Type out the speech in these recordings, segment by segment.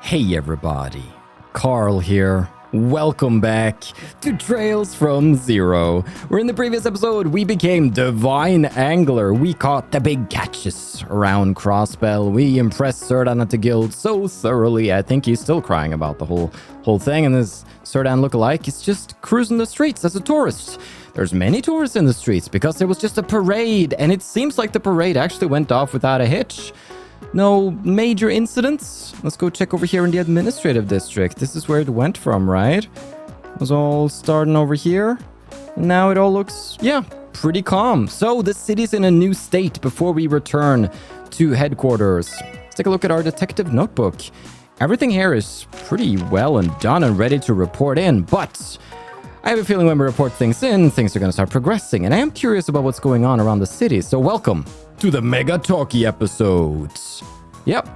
Hey everybody, Carl here. Welcome back to Trails from Zero, where in the previous episode we became Divine Angler. We caught the big catches around Crossbell. We impressed Serdan at the guild so thoroughly. I think he's still crying about the whole thing, and this Serdan lookalike is just cruising the streets as a tourist. There's many tourists in the streets because there was just a parade, and it seems like the parade actually went off without a hitch. No major incidents. Let's go check over here in the administrative district. This is where it went from, right? It was all starting over here. Now it all looks, yeah, pretty calm. So the city's in a new state before we return to headquarters. Let's take a look at our detective notebook. Everything here is pretty well and done and ready to report in, but I have a feeling when we report things in, things are going to start progressing, and I am curious about what's going on around the city. So welcome to the Mega Talkie episodes. Yep,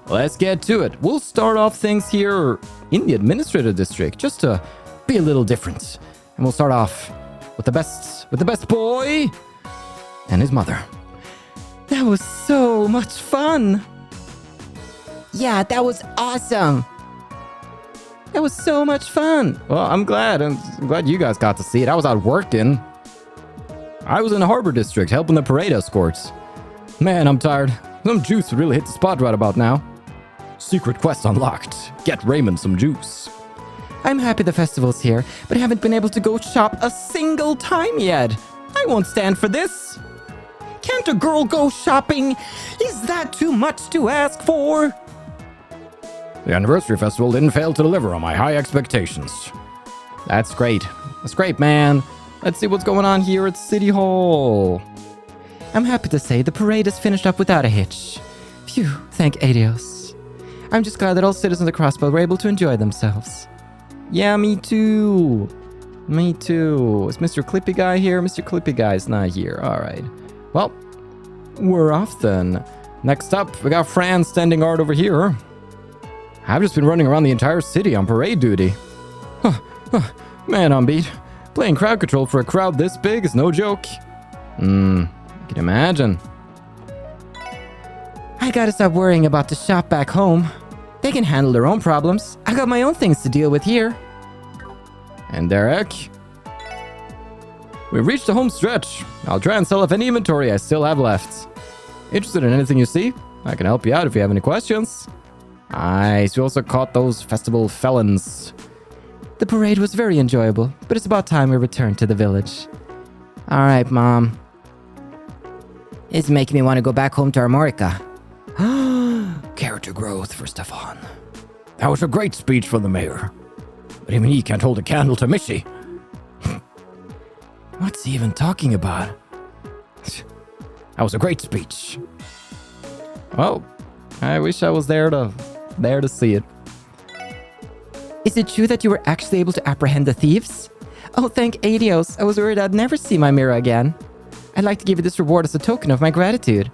let's get to it. We'll start off things here in the administrative district, just to be a little different. And we'll start off with the best boy and his mother. That was so much fun. Yeah, that was awesome. That was so much fun. Well, I'm glad you guys got to see it. I was out working. I was in the harbor district helping the parade escorts. Man, I'm tired. Some juice would really hit the spot right about now. Secret quest unlocked. Get Raymond some juice. I'm happy the festival's here, but haven't been able to go shop a single time yet. I won't stand for this. Can't a girl go shopping? Is that too much to ask for? The anniversary festival didn't fail to deliver on my high expectations. That's great. That's great, man. Let's see what's going on here at City Hall. I'm happy to say the parade is finished up without a hitch. Phew, thank Adios. I'm just glad that all citizens of Crossbell were able to enjoy themselves. Yeah, me too. Me too. Is Mr. Clippy Guy here? Mr. Clippy Guy's not here. All right. Well, we're off then. Next up, we got Fran standing guard over here. I've just been running around the entire city on parade duty. Man on beat. Playing crowd control for a crowd this big is no joke. I can imagine. I gotta stop worrying about the shop back home. They can handle their own problems. I got my own things to deal with here. And Derek? We've reached the home stretch. I'll try and sell off any inventory I still have left. Interested in anything you see? I can help you out if you have any questions. Nice. We also caught those festival felons. The parade was very enjoyable, but it's about time we return to the village. Alright, Mom. It's making me want to go back home to Armorica. Character growth for Stefan. That was a great speech from the mayor. But even he can't hold a candle to Missy. What's he even talking about? That was a great speech. Well, I wish I was there to see it. Is it true that you were actually able to apprehend the thieves? Oh, thank Adios. I was worried I'd never see my mirror again. I'd like to give you this reward as a token of my gratitude.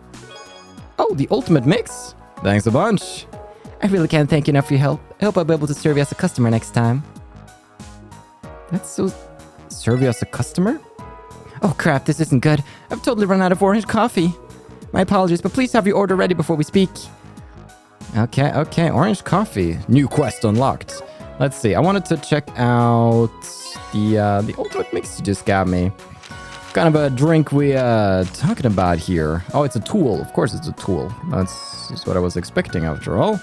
Oh, the ultimate mix. Thanks a bunch. I really can't thank you enough for your help. I hope I'll be able to serve you as a customer next time. That's so... Serve you as a customer? Oh crap, this isn't good. I've totally run out of orange coffee. My apologies, but please have your order ready before we speak. Okay, orange coffee. New quest unlocked. Let's see, I wanted to check out the ultimate mix you just got me. What kind of a drink we talking about here? Oh, it's a tool. Of course it's a tool. That's what I was expecting after all.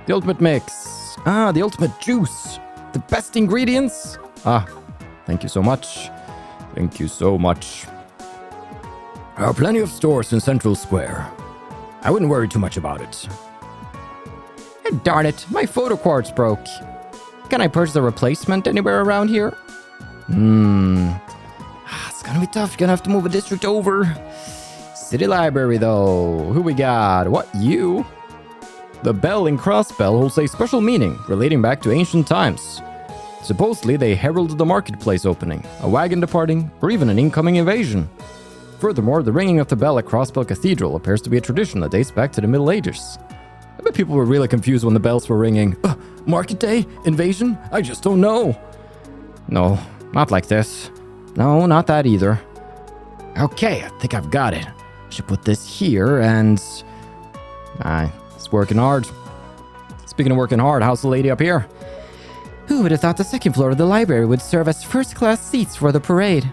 The ultimate mix. Ah, the ultimate juice. The best ingredients. Ah, thank you so much. Thank you so much. There are plenty of stores in Central Square. I wouldn't worry too much about it. Darn it, my photo quartz broke. Can I purchase a replacement anywhere around here? It's gonna be tough. You're gonna have to move a district over. City library, though. Who we got? What, you? The bell in Crossbell holds a special meaning relating back to ancient times. Supposedly, they heralded the marketplace opening, a wagon departing, or even an incoming invasion. Furthermore, the ringing of the bell at Crossbell Cathedral appears to be a tradition that dates back to the Middle Ages. I bet people were really confused when the bells were ringing. Market day? Invasion? I just don't know. No, not like this. No, not that either. Okay, I think I've got it. I should put this here and... it's working hard. Speaking of working hard, how's the lady up here? Who would have thought the second floor of the library would serve as first-class seats for the parade?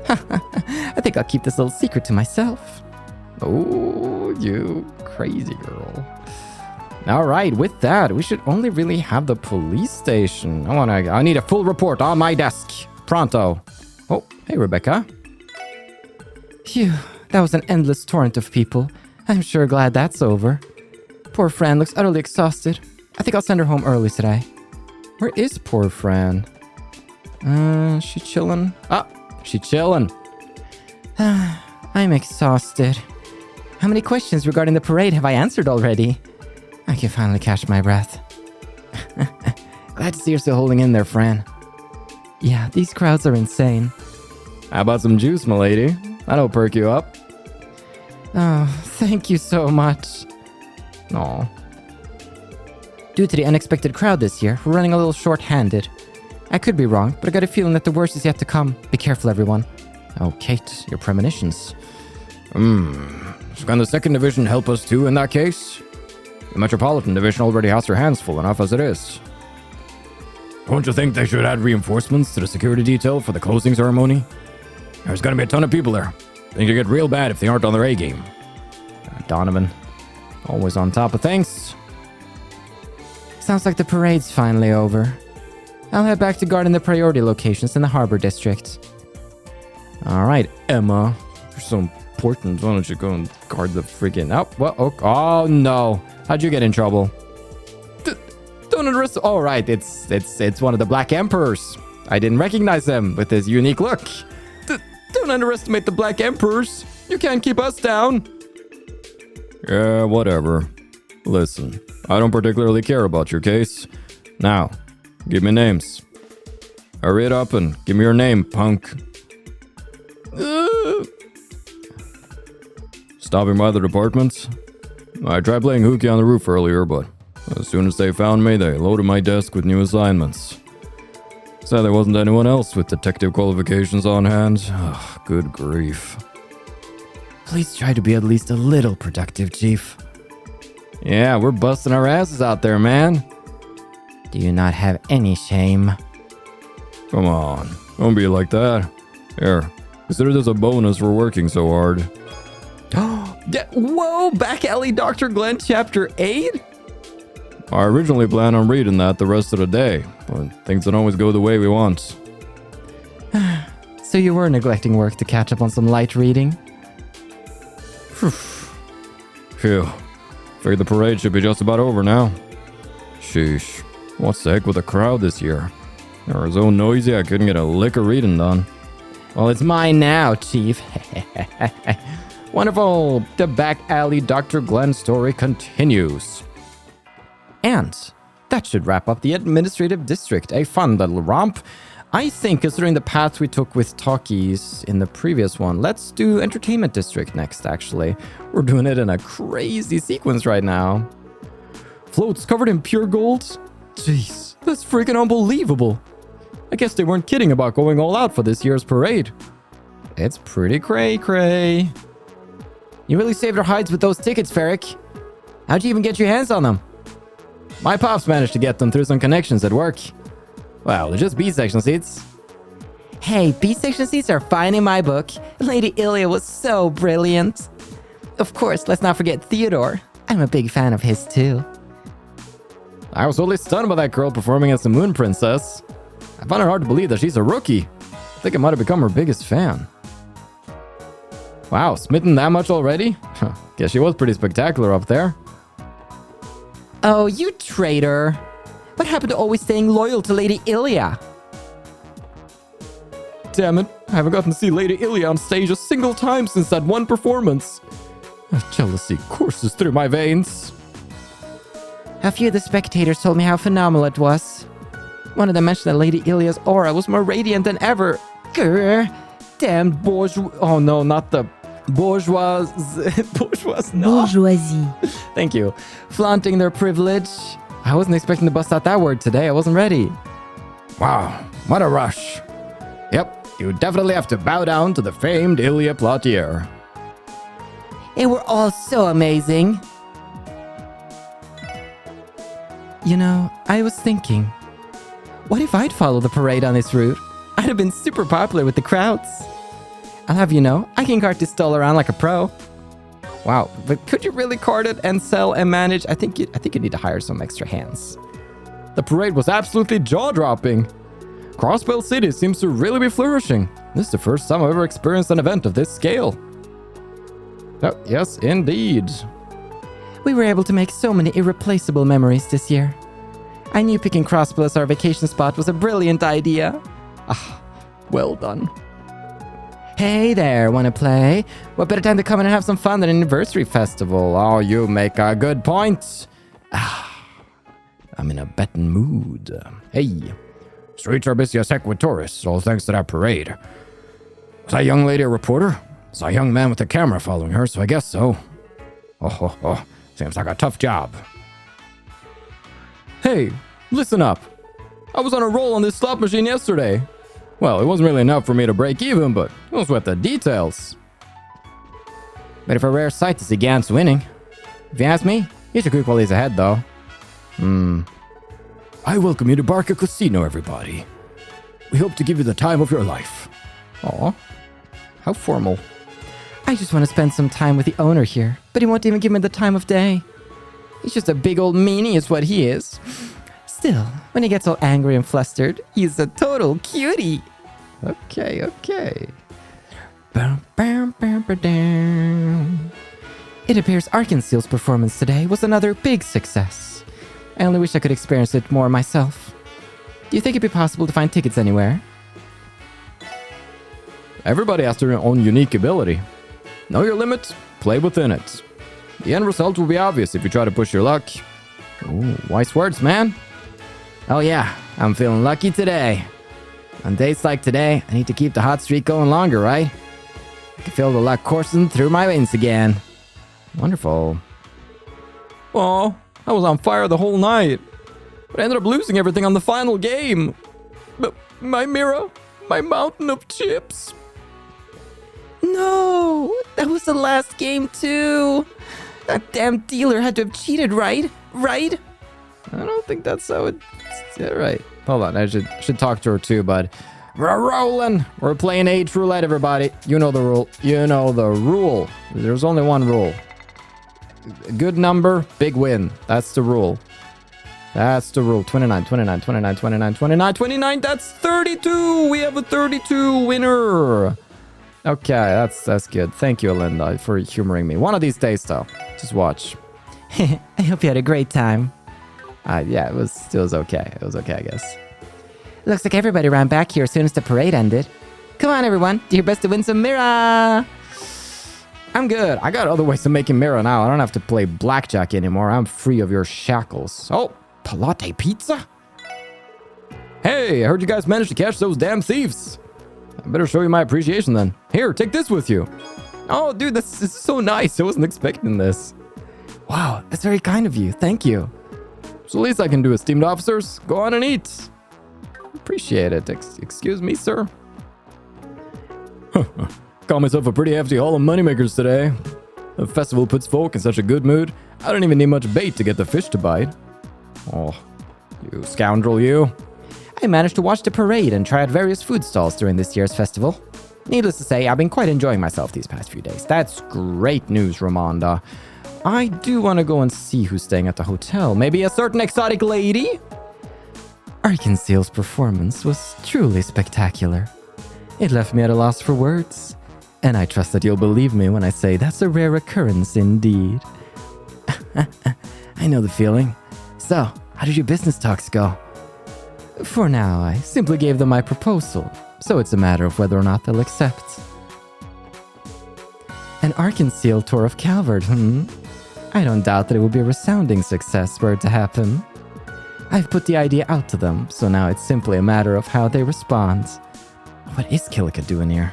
I think I'll keep this little secret to myself. Oh, you crazy girl. All right, with that, we should only really have the police station. I need a full report on my desk. Pronto. Oh, hey, Rebecca. Phew, that was an endless torrent of people. I'm sure glad that's over. Poor Fran looks utterly exhausted. I think I'll send her home early today. Where is poor Fran? She chilling? Ah, she chilling. I'm exhausted. How many questions regarding the parade have I answered already? I can finally catch my breath. Glad to see you're still holding in there, Fran. Yeah, these crowds are insane. How about some juice, milady? That'll perk you up. Oh, thank you so much. Aw. Due to the unexpected crowd this year, we're running a little short-handed. I could be wrong, but I got a feeling that the worst is yet to come. Be careful, everyone. Oh, Kate, your premonitions. So can the 2nd Division help us too in that case? The Metropolitan Division already has their hands full enough as it is. Don't you think they should add reinforcements to the security detail for the closing ceremony? There's gonna be a ton of people there. Things could get real bad if they aren't on their A game. Donovan, always on top of things. Sounds like the parade's finally over. I'll head back to guarding the priority locations in the Harbor District. Alright, Emma. You're so important. Why don't you go and guard the friggin'... Oh no. How'd you get in trouble? Don't underestimate... Oh, right. It's one of the Black Emperors. I didn't recognize them with his unique look. Don't underestimate the Black Emperors. You can't keep us down. Yeah, whatever. Listen, I don't particularly care about your case. Now, give me names. Hurry it up and give me your name, punk. Stopping by the departments? I tried playing hooky on the roof earlier, but as soon as they found me, they loaded my desk with new assignments. Sad there wasn't anyone else with detective qualifications on hand. Ugh, good grief. Please try to be at least a little productive, Chief. Yeah, we're busting our asses out there, man. Do you not have any shame? Come on, don't be like that. Here, consider this a bonus for working so hard. Whoa, Back Alley Dr. Glenn Chapter 8? I originally planned on reading that the rest of the day, but things don't always go the way we want. So you were neglecting work to catch up on some light reading? Phew. Figured the parade should be just about over now. Sheesh. What's the heck with the crowd this year? They were so noisy I couldn't get a lick of reading done. Well, it's mine now, Chief. Wonderful. The Back Alley Dr. Glenn story continues. And that should wrap up the Administrative District. A fun little romp. I think, considering the path we took with talkies in the previous one, let's do Entertainment District next, actually. We're doing it in a crazy sequence right now. Floats covered in pure gold? Jeez, that's freaking unbelievable. I guess they weren't kidding about going all out for this year's parade. It's pretty cray-cray. You really saved our hides with those tickets, Ferric. How'd you even get your hands on them? My pops managed to get them through some connections at work. Well, they're just B-section seats. Hey, B-section seats are fine in my book. Lady Ilya was so brilliant. Of course, let's not forget Theodore. I'm a big fan of his too. I was totally stunned by that girl performing as the Moon Princess. I found it hard to believe that she's a rookie. I think I might have become her biggest fan. Wow, smitten that much already? Guess she was pretty spectacular up there. Oh, you traitor. What happened to always staying loyal to Lady Ilya? Damn it, I haven't gotten to see Lady Ilya on stage a single time since that one performance. Jealousy courses through my veins. A few of the spectators told me how phenomenal it was. One of them mentioned that Lady Ilya's aura was more radiant than ever. Grr. Damn bourgeois... Oh no, not the... Bourgeois... Bourgeoisie. Thank you. Flaunting their privilege. I wasn't expecting to bust out that word today. I wasn't ready. Wow, what a rush. Yep, you definitely have to bow down to the famed Ilya Plotier. They were all so amazing. You know, I was thinking, what if I'd follow the parade on this route? I'd have been super popular with the crowds. I'll have you know, I can cart this stall around like a pro. Wow, but could you really cart it and sell and manage? I think you need to hire some extra hands. The parade was absolutely jaw-dropping. Crossbell City seems to really be flourishing. This is the first time I've ever experienced an event of this scale. Oh, yes, indeed. We were able to make so many irreplaceable memories this year. I knew picking Crossbell as our vacation spot was a brilliant idea. Ah, well done. Hey there, wanna play? What better time to come in and have some fun than an anniversary festival? Oh, you make a good point. Ah, I'm in a betting mood. Hey. Streets are busy as heck with tourists, all thanks to that parade. Was that young lady a reporter? Saw a young man with a camera following her, so I guess so. Oh. Seems like a tough job. Hey, listen up. I was on a roll on this slot machine yesterday. Well, it wasn't really enough for me to break even, but it was with the details. Bit of a rare sight to see Gantz winning. If you ask me, he's a quick while he's ahead, though. I welcome you to Barca Casino, everybody. We hope to give you the time of your life. Aw, how formal. I just want to spend some time with the owner here, but he won't even give me the time of day. He's just a big old meanie is what he is. Still, when he gets all angry and flustered, he's a total cutie. Okay. It appears Arkanseal's performance today was another big success. I only wish I could experience it more myself. Do you think it'd be possible to find tickets anywhere? Everybody has their own unique ability. Know your limits, play within it. The end result will be obvious if you try to push your luck. Ooh, wise words, man. Oh yeah, I'm feeling lucky today. On days like today, I need to keep the hot streak going longer, right? I can feel the luck coursing through my veins again. Wonderful. Oh, I was on fire the whole night. But I ended up losing everything on the final game. But my mirror, my mountain of chips. No, that was the last game too. That damn dealer had to have cheated, right? Right? I don't think that's how it's right. Hold on, I should talk to her too, bud. We're rolling. We're playing age roulette, everybody. You know the rule. You know the rule. There's only one rule. Good number, big win. That's the rule. That's the rule. 29. That's 32. We have a 32 winner. Okay, that's good. Thank you, Alinda, for humoring me. One of these days, though. Just watch. I hope you had a great time. Yeah, it was okay. It was okay, I guess. Looks like everybody ran back here as soon as the parade ended. Come on, everyone. Do your best to win some Mira. I'm good. I got other ways of making Mira now. I don't have to play blackjack anymore. I'm free of your shackles. Oh, Palate Pizza? Hey, I heard you guys managed to catch those damn thieves. I better show you my appreciation then. Here, take this with you. Oh, dude, this is so nice. I wasn't expecting this. Wow, that's very kind of you. Thank you. So the least I can do, esteemed officers. Go on and eat. Appreciate it. Excuse me, sir. Call myself a pretty hefty haul of moneymakers today. The festival puts folk in such a good mood, I don't even need much bait to get the fish to bite. Oh, you scoundrel, you. I managed to watch the parade and try out various food stalls during this year's festival. Needless to say, I've been quite enjoying myself these past few days. That's great news, Ramonda. I do want to go and see who's staying at the hotel. Maybe a certain exotic lady? Arkanseal's performance was truly spectacular. It left me at a loss for words. And I trust that you'll believe me when I say that's a rare occurrence indeed. I know the feeling. So, how did your business talks go? For now, I simply gave them my proposal, so it's a matter of whether or not they'll accept. An Arkanseel tour of Calvert, I don't doubt that it will be a resounding success were it to happen. I've put the idea out to them, so now it's simply a matter of how they respond. What is Kilika doing here?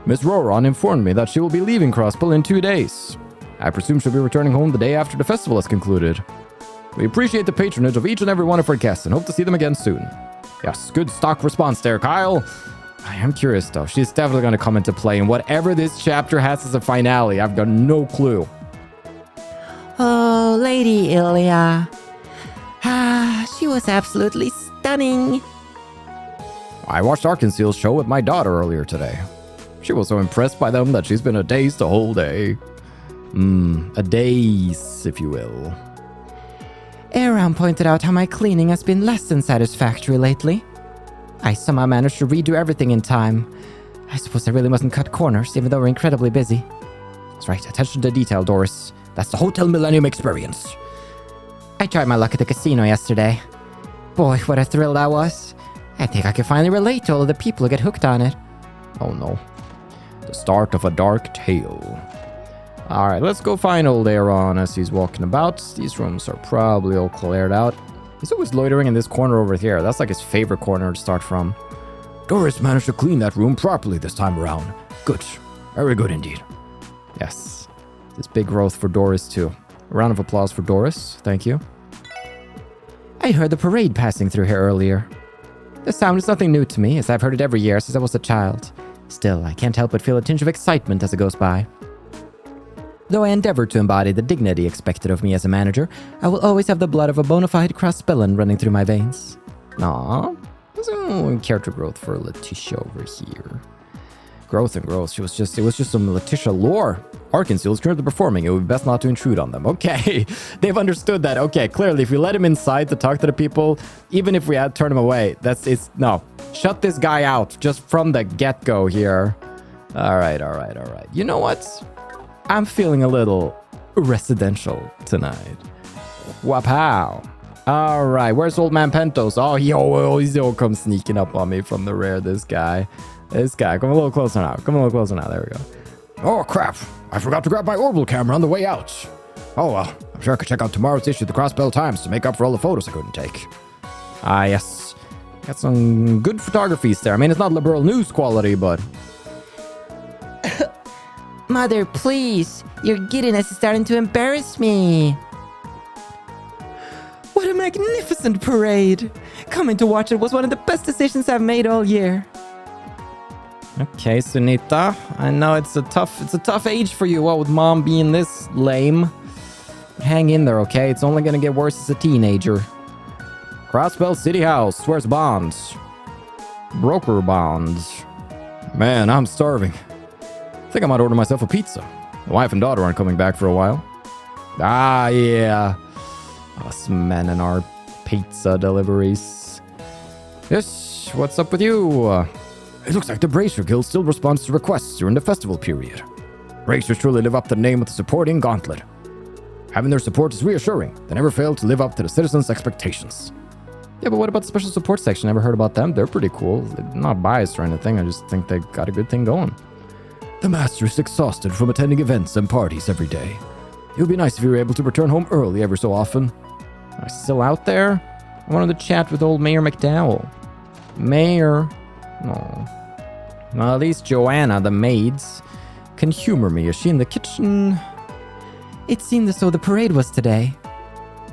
Miss Roron informed me that she will be leaving Crossbell in 2 days. I presume she'll be returning home the day after the festival has concluded. We appreciate the patronage of each and every one of our guests and hope to see them again soon. Yes, good stock response there, Kyle. I am curious though. She's definitely going to come into play in whatever this chapter has as a finale. I've got no clue. Oh, beautiful lady, Ilya. She was absolutely stunning. I watched Arkansas's show with my daughter earlier today. She was so impressed by them that she's been a daze the whole day. A daze, if you will. Aram pointed out how my cleaning has been less than satisfactory lately. I somehow managed to redo everything in time. I suppose I really mustn't cut corners, even though we're incredibly busy. That's right, attention to detail, Doris. That's the Hotel Millennium experience. I tried my luck at the casino yesterday. Boy, what a thrill that was. I think I can finally relate to all of the people who get hooked on it. Oh no. The start of a dark tale. Alright, let's go find old Aaron as he's walking about. These rooms are probably all cleared out. He's always loitering in this corner over here. That's like his favorite corner to start from. Doris managed to clean that room properly this time around. Good. Very good indeed. Yes. This big growth for Doris too. A round of applause for Doris. Thank you. I heard the parade passing through here earlier. The sound is nothing new to me, as I've heard it every year since I was a child. Still, I can't help but feel a tinge of excitement as it goes by. Though I endeavor to embody the dignity expected of me as a manager, I will always have the blood of a bona fide Crossbellan running through my veins. Aww. There's a character growth for Letitia over here. Growth and growth. It was just some Letitia lore. Arkansas is currently performing. It would be best not to intrude on them. Okay. They've understood that. Okay, clearly, if we let him inside to talk to the people, even if we had to turn him away, no. Shut this guy out just from the get-go here. All right. You know what? I'm feeling a little residential tonight. Wapow. All right, where's old man Pentos? Oh, he's all come sneaking up on me from the rear, this guy. Come a little closer now. There we go. Oh, crap. I forgot to grab my orbital camera on the way out. Oh, well. I'm sure I could check out tomorrow's issue of the Crossbell Times to make up for all the photos I couldn't take. Ah, yes. Got some good photographies there. I mean, it's not liberal news quality, but... Mother, please. Your giddiness is starting to embarrass me. What a magnificent parade. Coming to watch it was one of the best decisions I've made all year. Okay, Sunita. I know it's a tough age for you, what with mom being this lame. Hang in there, okay? It's only gonna get worse as a teenager. Crossbell City House. Where's bonds? Broker bonds. Man, I'm starving. I think I might order myself a pizza. The wife and daughter aren't coming back for a while. Ah, yeah. Us men and our pizza deliveries. Yes, what's up with you? It looks like the Bracer Guild still responds to requests during the festival period. Bracers truly live up to the name of the supporting gauntlet. Having their support is reassuring. They never fail to live up to the citizens' expectations. Yeah, but what about the special support section? Never heard about them. They're pretty cool. They're not biased or anything. I just think they got a good thing going. The master is exhausted from attending events and parties every day. It would be nice if you were able to return home early every so often. Am I still out there? I wanted to chat with old Mayor McDowell. Mayor... No. Well, at least Joanna, the maids, can humor me. Is she in the kitchen? It seemed as though the parade was today.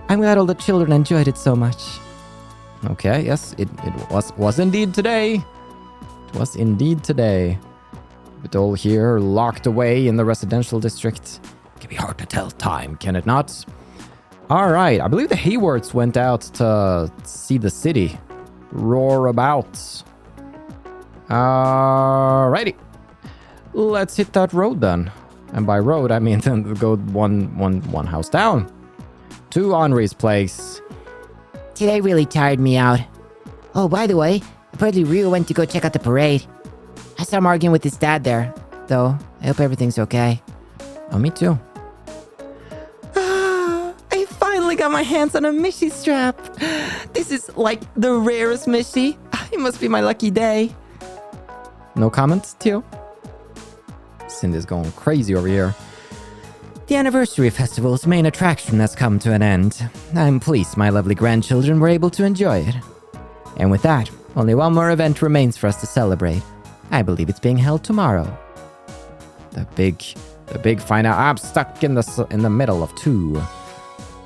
I'm glad all the children enjoyed it so much. Okay, yes, it was indeed today. It was indeed today. But all here, locked away in the residential district. It can be hard to tell time, can it not? All right, I believe the Haywards went out to see the city. Roar about. Alrighty. Let's hit that road then. And by road, I mean then go one house down. To Henri's place. Today really tired me out. Oh, by the way, apparently Ryu went to go check out the parade. I saw him arguing with his dad there, though. I hope everything's okay. Oh, me too. I finally got my hands on a Mishi strap. This is like the rarest Mishi. It must be my lucky day. No comments, Tio? Cindy's going crazy over here. The anniversary festival's main attraction has come to an end. I'm pleased my lovely grandchildren were able to enjoy it. And with that, only one more event remains for us to celebrate. I believe it's being held tomorrow. The big fine. I'm stuck in the middle of two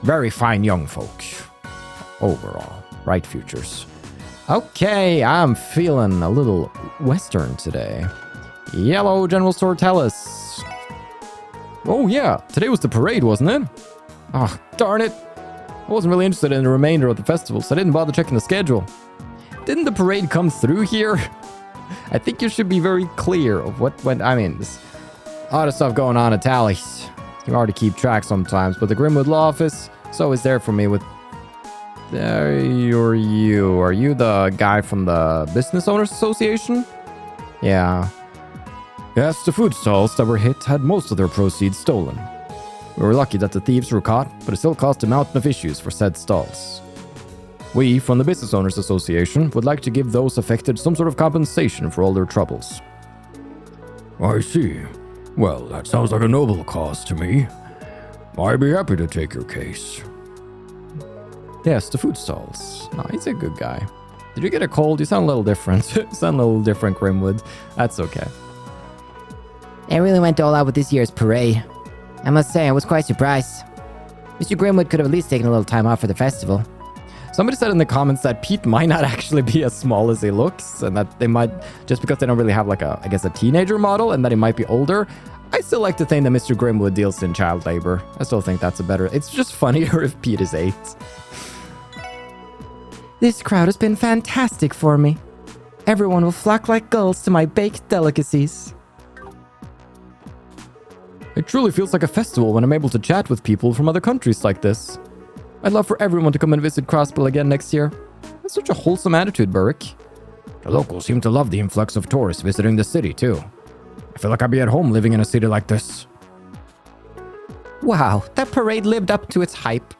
very fine young folk. Overall, bright futures. Okay, I'm feeling a little Western today. Yellow General Store, tell us. Oh yeah, today was the parade, wasn't it? Oh, Darn it. I wasn't really interested in the remainder of the festival, so I didn't bother checking the schedule. Didn't the parade come through here? I think you should be very clear of what went. I mean, there's a lot of stuff going on at Tally's. It's hard to keep track sometimes, but the Grimwood Law Office is always there for me with... There you. Are you the guy from the Business Owners Association? Yeah. Yes, the food stalls that were hit had most of their proceeds stolen. We were lucky that the thieves were caught, but it still caused a mountain of issues for said stalls. We, from the Business Owners Association, would like to give those affected some sort of compensation for all their troubles. I see. Well, that sounds like a noble cause to me. I'd be happy to take your case. Yes, the food stalls. No, he's a good guy. Did you get a cold? You sound a little different. You sound a little different, Grimwood. That's okay. They really went all out with this year's parade. I must say, I was quite surprised. Mr. Grimwood could have at least taken a little time off for the festival. Somebody said in the comments that Pete might not actually be as small as he looks, and that they might, just because they don't really have like a, I guess, a teenager model, and that he might be older. I still like to think that Mr. Grimwood deals in child labor. I still think that's a better... It's just funnier if Pete is 8. This crowd has been fantastic for me. Everyone will flock like gulls to my baked delicacies. It truly feels like a festival when I'm able to chat with people from other countries like this. I'd love for everyone to come and visit Crossbell again next year. That's such a wholesome attitude, Burrick. The locals seem to love the influx of tourists visiting the city, too. I feel like I'd be at home living in a city like this. Wow, that parade lived up to its hype.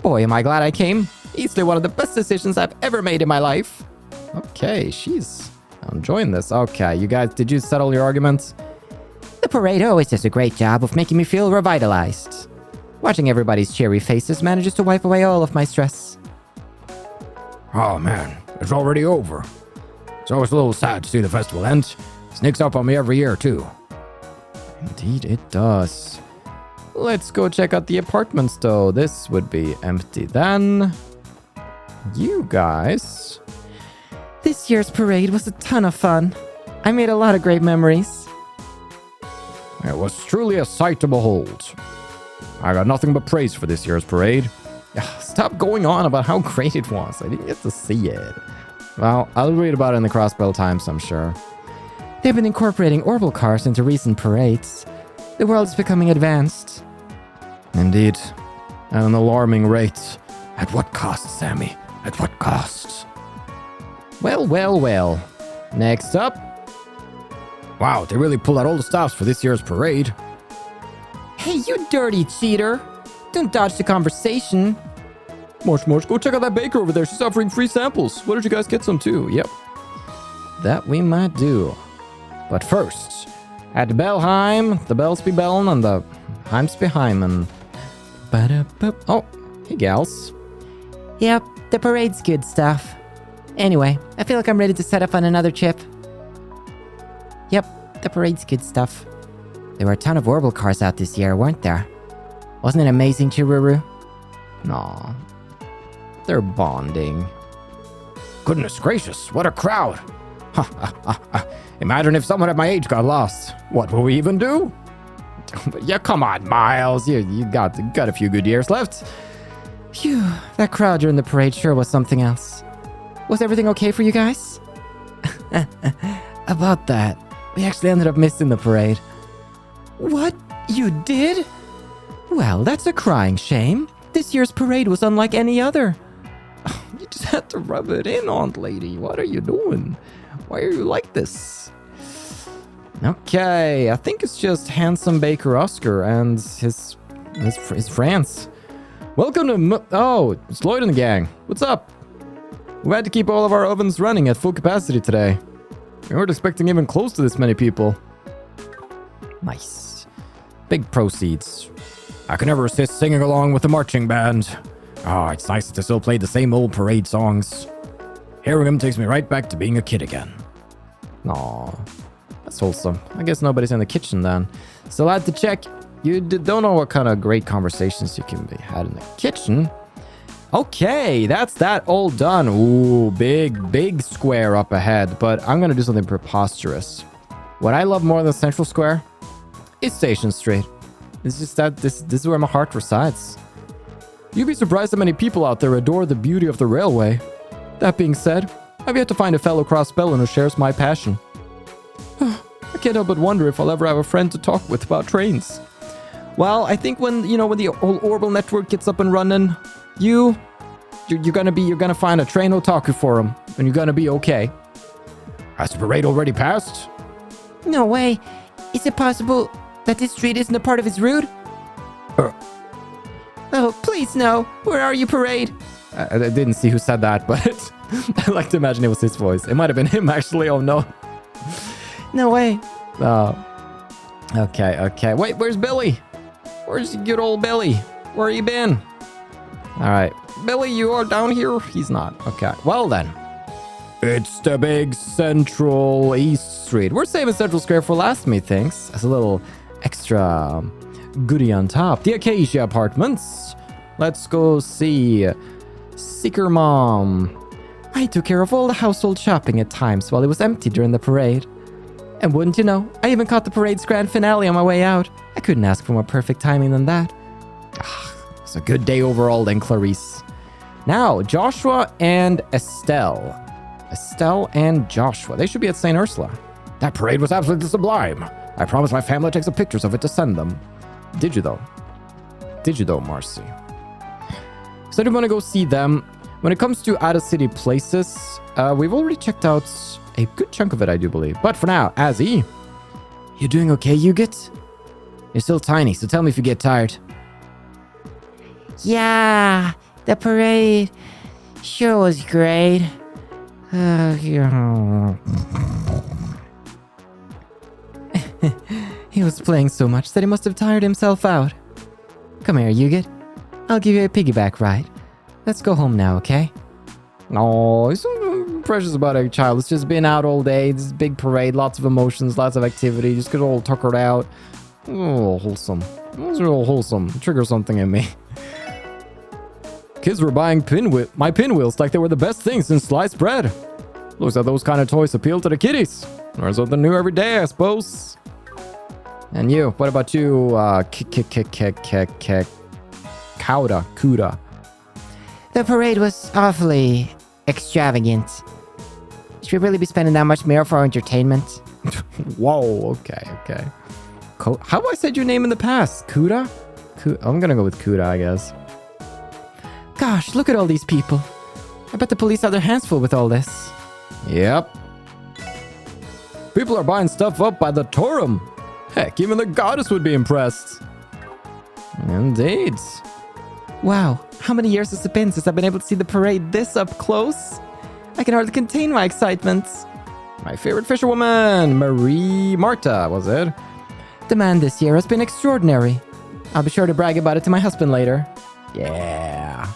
Boy, am I glad I came. Easily one of the best decisions I've ever made in my life. Okay, I'm enjoying this. Okay, you guys, did you settle your arguments? The parade always does a great job of making me feel revitalized. Watching everybody's cheery faces manages to wipe away all of my stress. Oh man, it's already over. It's always a little sad to see the festival end. It sneaks up on me every year, too. Indeed it does. Let's go check out the apartments, though. This would be empty then. You guys. This year's parade was a ton of fun. I made a lot of great memories. It was truly a sight to behold. I got nothing but praise for this year's parade. Stop going on about how great it was. I didn't get to see it. Well, I'll read about it in the Crossbell Times, I'm sure. They've been incorporating orbital cars into recent parades. The world is becoming advanced. Indeed. At an alarming rate. At what cost, Sammy? At what cost? Well. Next up. Wow, they really pulled out all the stops for this year's parade. Hey, you dirty cheater. Don't dodge the conversation. Marsh, go check out that baker over there. She's offering free samples. Why don't you guys get some too? Yep. That we might do. But first, at Bellheim, the bells be bellin' and the heims be heimin'. Oh, hey gals. Yep, the parade's good stuff. Anyway, I feel like I'm ready to set up on another chip. Yep, the parade's good stuff. There were a ton of orbital cars out this year, weren't there? Wasn't it amazing, Chiruru? Aw. They're bonding. Goodness gracious, what a crowd. Imagine if someone at my age got lost. What will we even do? Yeah, come on, Miles. You got a few good years left. Phew, that crowd during the parade sure was something else. Was everything okay for you guys? About that, we actually ended up missing the parade. What? You did? Well, that's a crying shame. This year's parade was unlike any other. You just had to rub it in, Aunt Lady. What are you doing? Why are you like this? Okay, I think it's just handsome Baker Oscar and his friends. Welcome to... Oh, it's Lloyd and the gang. What's up? We had to keep all of our ovens running at full capacity today. We weren't expecting even close to this many people. Nice. Big proceeds. I can never resist singing along with the marching band. Oh, it's nice to still play the same old parade songs. Hearing them takes me right back to being a kid again. Aw, that's wholesome. I guess nobody's in the kitchen then. Still had to check. You don't know what kind of great conversations you can be had in the kitchen. Okay, that's that all done. Ooh, big square up ahead. But I'm going to do something preposterous. What I love more than Central Square is Station Street. It's just that this is where my heart resides. You'd be surprised how many people out there adore the beauty of the railway. That being said, I've yet to find a fellow Crossbellan who shares my passion. I can't help but wonder if I'll ever have a friend to talk with about trains. Well, I think when the whole Orbital network gets up and running, you're gonna find a train otaku forum, and you're gonna be okay. Has the parade already passed? No way. Is it possible that this street isn't a part of his route? Oh, please no. Where are you, parade? I didn't see who said that, but I like to imagine it was his voice. It might have been him, actually. Oh, no. No way. Okay. Wait, where's Billy? Where's good old Billy? Where you been? All right. Billy, you are down here? He's not. Okay. Well, then. It's the big Central East Street. We're saving Central Square for last, methinks. As a little extra goodie on top. The Acacia Apartments. Let's go see Seeker Mom. I took care of all the household shopping at times while it was empty during the parade. And wouldn't you know, I even caught the parade's grand finale on my way out. I couldn't ask for more perfect timing than that. It's a good day overall then, Clarice. Now, Joshua and Estelle. Estelle and Joshua. They should be at St. Ursula. That parade was absolutely sublime. I promised my family to take some pictures of it to send them. Did you though? Marcy? So I do want to go see them. When it comes to out-of-city places, we've already checked out a good chunk of it, I do believe. But for now, Azzy. You doing okay, Yugit? You're still tiny, so tell me if you get tired. Yeah, the parade sure was great. He was playing so much that he must have tired himself out. Come here, Yugit. I'll give you a piggyback ride. Let's go home now, okay? Oh, he's so precious about a child. It's just been out all day. This big parade, lots of emotions, lots of activity. Just get all tuckered out. Oh, wholesome. It's real wholesome. Trigger something in me. Kids were buying my pinwheels like they were the best thing since sliced bread. Looks like those kind of toys appeal to the kiddies. Learn something new every day, I suppose. And you, what about you, Kuda? The parade was awfully extravagant. Should we really be spending that much more for our entertainment? Whoa, okay. How have I said your name in the past? Kuda? I'm gonna go with Kuda, I guess. Gosh, look at all these people. I bet the police have their hands full with all this. Yep. People are buying stuff up by the Torum. Heck, even the goddess would be impressed. Indeed. Wow, how many years has it been since I've been able to see the parade this up close? I can hardly contain my excitement. My favorite fisherwoman, Marta, was it? The man this year has been extraordinary. I'll be sure to brag about it to my husband later. Yeah.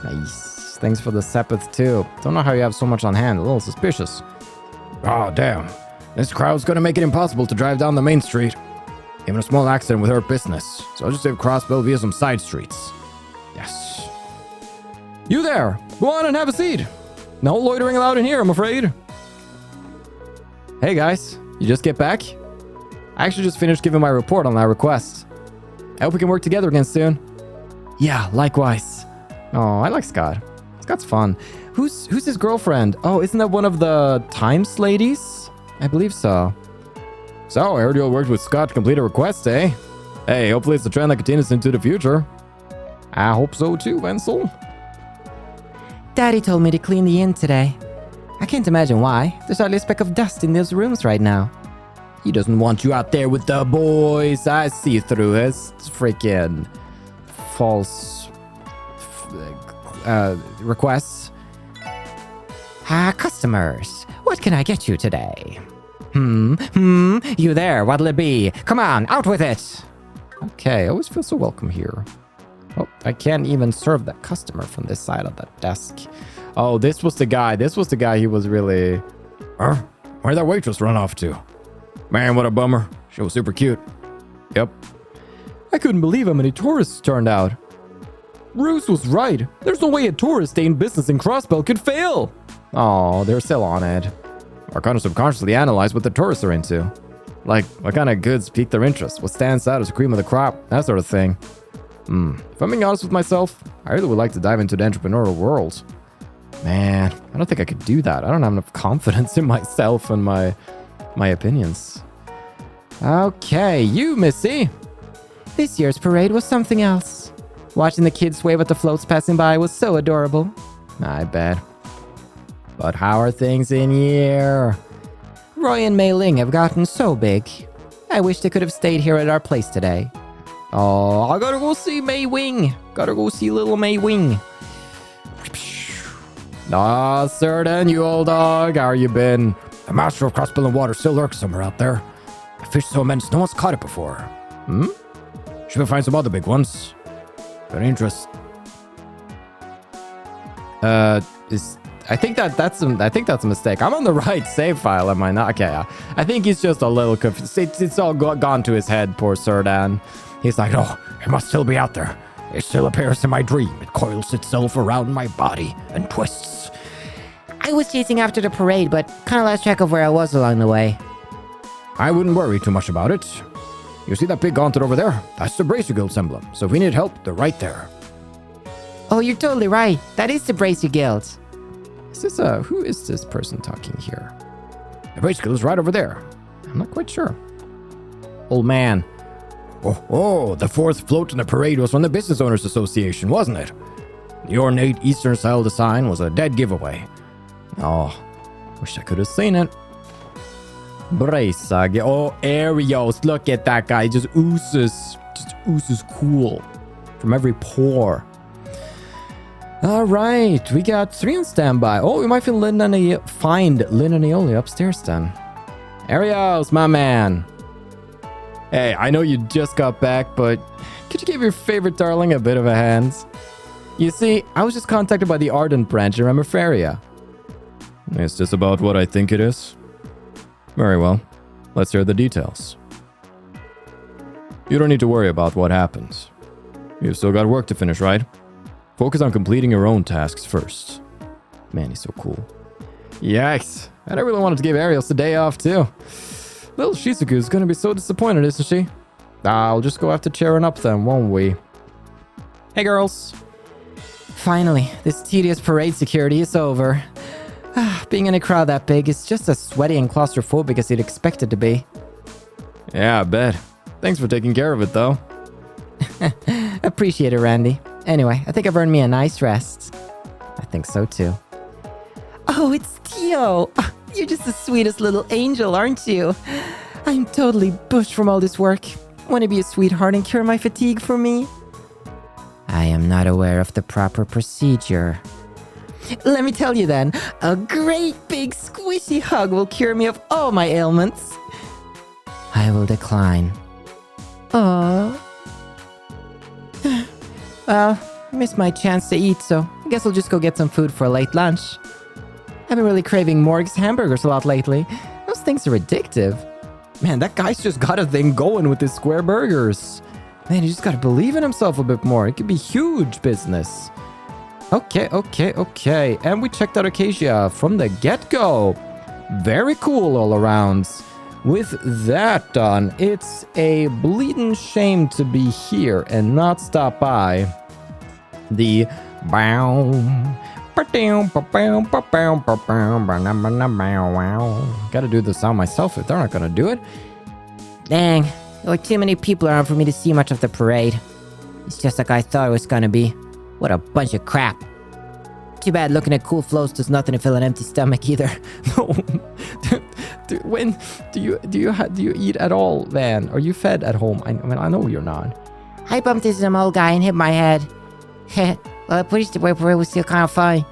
Nice. Thanks for the sepith too. Don't know how you have so much on hand. A little suspicious. Oh, damn. This crowd's gonna make it impossible to drive down the main street. Even a small accident would hurt business. So I'll just save Crossbell via some side streets. Yes. You there! Go on and have a seat. No loitering allowed in here, I'm afraid. Hey guys, you just get back? I actually just finished giving my report on that request. I hope we can work together again soon. Yeah, likewise. Oh, I like Scott. Scott's fun. Who's his girlfriend? Oh, isn't that one of the Times ladies? I believe so. So, I heard you all worked with Scott to complete a request, eh? Hey, hopefully it's a trend that continues into the future. I hope so too, Wenzel. Daddy told me to clean the inn today. I can't imagine why. There's hardly a speck of dust in those rooms right now. He doesn't want you out there with the boys. I see through his freaking false requests. Customers. What can I get you today? You there, what'll it be? Come on, out with it! Okay, I always feel so welcome here. Oh, I can't even serve that customer from this side of the desk. Oh, this was the guy. He was really... Where'd that waitress run off to? Man, what a bummer. She was super cute. Yep. I couldn't believe how many tourists turned out. Bruce was right. There's no way a tourist day in business in Crossbell could fail. Oh, they're still on it. Or kind of subconsciously analyze what the tourists are into. Like, what kind of goods pique their interest? What stands out as cream of the crop? That sort of thing. If I'm being honest with myself, I really would like to dive into the entrepreneurial world. Man, I don't think I could do that. I don't have enough confidence in myself and my opinions. Okay, you, Missy. This year's parade was something else. Watching the kids wave at the floats passing by was so adorable. I bet. But how are things in here? Roy and Mei Ling have gotten so big. I wish they could have stayed here at our place today. Oh, I gotta go see Mei Wing. Gotta go see little Mei Wing. Ah, sir, then, you old dog. How you been? The master of Crossbell and water still lurks somewhere out there. A fish so immense no one's caught it before. Should we find some other big ones? Very interesting. I think that's a mistake. I'm on the right save file, am I not? Okay, I think he's just a little confused. It's all gone to his head, poor Sirdan. He's like, oh, it must still be out there. It still appears in my dream. It coils itself around my body and twists. I was chasing after the parade, but kind of lost track of where I was along the way. I wouldn't worry too much about it. You see that big gauntlet over there? That's the Bracer Guild's emblem. So if we need help, they're right there. Oh, you're totally right. That is the Bracer Guild. Is this who is this person talking here? The Bracer Guild is right over there. I'm not quite sure. Old man. Oh, the fourth float in the parade was from the Business Owners Association, wasn't it? The ornate Eastern-style design was a dead giveaway. Oh, wish I could have seen it. Bracer. Oh, Arios. Look at that guy. Just oozes cool from every pore. All right, we got 3 on standby. Oh, we might find Lynn and Aeoli upstairs then. Arios, my man. Hey, I know you just got back, but could you give your favorite darling a bit of a hand? You see, I was just contacted by the Ardent branch in Remeferia. Is this about what I think it is? Very well. Let's hear the details. You don't need to worry about what happens. You've still got work to finish, right? Focus on completing your own tasks first. Man, he's so cool. Yikes. I really wanted to give Arios the day off, too. Little Shizuku is gonna be so disappointed, isn't she? I'll just go after cheering up then, won't we? Hey, girls. Finally, this tedious parade security is over. Being in a crowd that big is just as sweaty and claustrophobic as you'd expect it to be. Yeah, I bet. Thanks for taking care of it, though. Appreciate it, Randy. Anyway, I think I've earned me a nice rest. I think so, too. Oh, it's Tio! You're just the sweetest little angel, aren't you? I'm totally bushed from all this work. Want to be a sweetheart and cure my fatigue for me? I am not aware of the proper procedure. Let me tell you then, a great big squishy hug will cure me of all my ailments. I will decline. Aww. Well, missed my chance to eat, so I guess I'll just go get some food for a late lunch. I've been really craving Morg's hamburgers a lot lately. Those things are addictive. Man, that guy's just got a thing going with his square burgers. Man, he just gotta believe in himself a bit more. It could be huge business. Okay. And we checked out Acacia from the get-go. Very cool all around. With that done, it's a bleeding shame to be here and not stop by the Gotta do the sound myself if they're not gonna do it. Dang, there were too many people around for me to see much of the parade. It's just like I thought it was gonna be. What a bunch of crap. Too bad looking at cool floats does nothing to fill an empty stomach either. No. When do you eat at all, Van? Are you fed at home? I mean, I know you're not. I bumped into some old guy and hit my head. Well, the police parade was still kind of funny.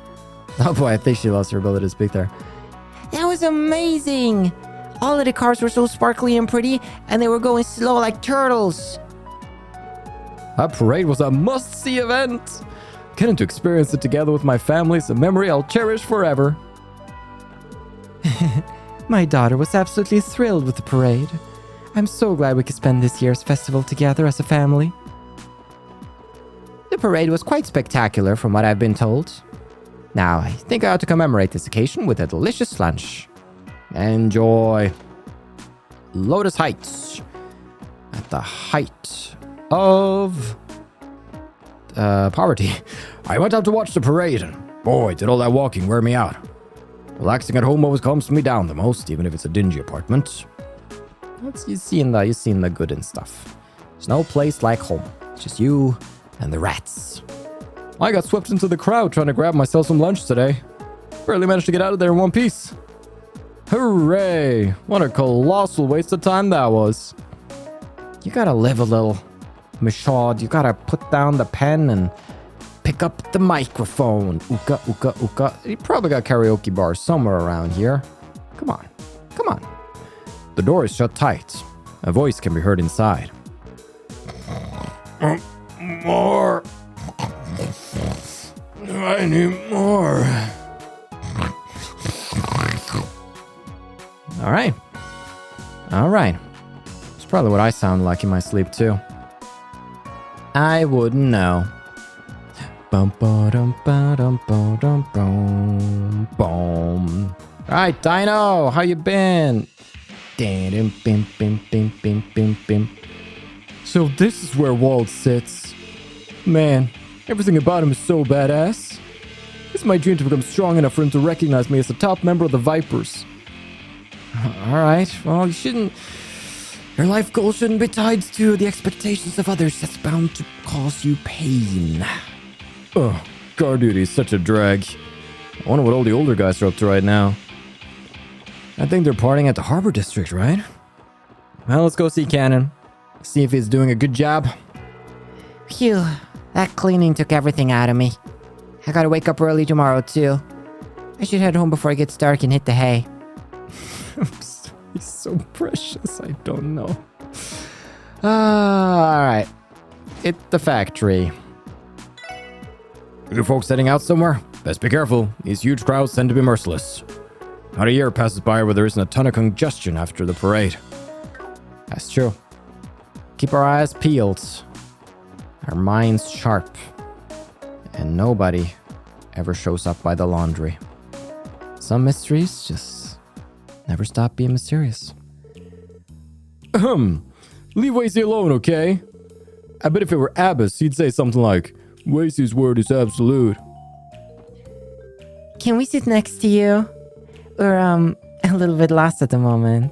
Oh boy, I think she lost her ability to speak there. That was amazing. All of the cars were so sparkly and pretty, and they were going slow like turtles. That parade was a must-see event. Getting to experience it together with my family is a memory I'll cherish forever. My daughter was absolutely thrilled with the parade. I'm so glad we could spend this year's festival together as a family. The parade was quite spectacular from what I've been told. Now, I think I ought to commemorate this occasion with a delicious lunch. Enjoy. Lotus Heights. At the height of poverty. I went out to watch the parade, and boy, did all that walking wear me out. Relaxing at home always calms me down the most, even if it's a dingy apartment. You've seen the good and stuff. There's no place like home. It's just you and the rats. I got swept into the crowd trying to grab myself some lunch today. Barely managed to get out of there in one piece. Hooray! What a colossal waste of time that was. You gotta live a little, Michaud. You gotta put down the pen and pick up the microphone. Ooka, ooka, ooka. You probably got karaoke bars somewhere around here. Come on. Come on. The door is shut tight. A voice can be heard inside. More. I need more. All right. It's probably what I sound like in my sleep too. I wouldn't know. Bum ba dum ba dum ba dum boom boom. All right, Dino, how you been? Bim bim bim bim bim bim bim. So this is where Walt sits. Man, everything about him is so badass. It's my dream to become strong enough for him to recognize me as the top member of the Vipers. Alright, well, your life goal shouldn't be tied to the expectations of others. That's bound to cause you pain. Oh, guard duty is such a drag. I wonder what all the older guys are up to right now. I think they're partying at the Harbor District, right? Well, let's go see Cannon. See if he's doing a good job. Phew, that cleaning took everything out of me. I gotta wake up early tomorrow, too. I should head home before it gets dark and hit the hay. He's so precious, I don't know. Alright. Hit the factory. You folks heading out somewhere? Best be careful. These huge crowds tend to be merciless. Not a year passes by where there isn't a ton of congestion after the parade. That's true. Keep our eyes peeled. Our minds sharp. And nobody ever shows up by the laundry. Some mysteries just never stop being mysterious. Leave Wacy alone, okay? I bet if it were Abbas, he'd say something like, Wacy's word is absolute. Can we sit next to you? We're, a little bit lost at the moment.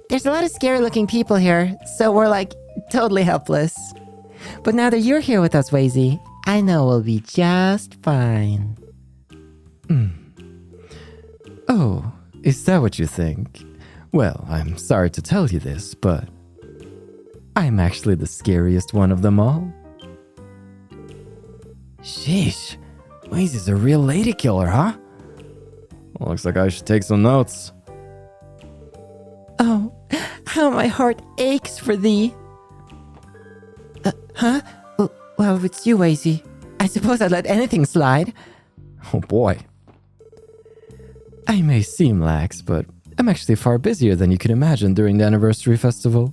There's a lot of scary looking people here, so we're like totally helpless. But now that you're here with us, Wazy, I know we'll be just fine. Oh, is that what you think? Well, I'm sorry to tell you this, but I'm actually the scariest one of them all. Sheesh, Wazy's a real lady killer, huh? Well, looks like I should take some notes. Oh, how my heart aches for thee. Huh? Well, if it's you, Wazy, I suppose I'd let anything slide. Oh boy. I may seem lax, but I'm actually far busier than you can imagine during the anniversary festival.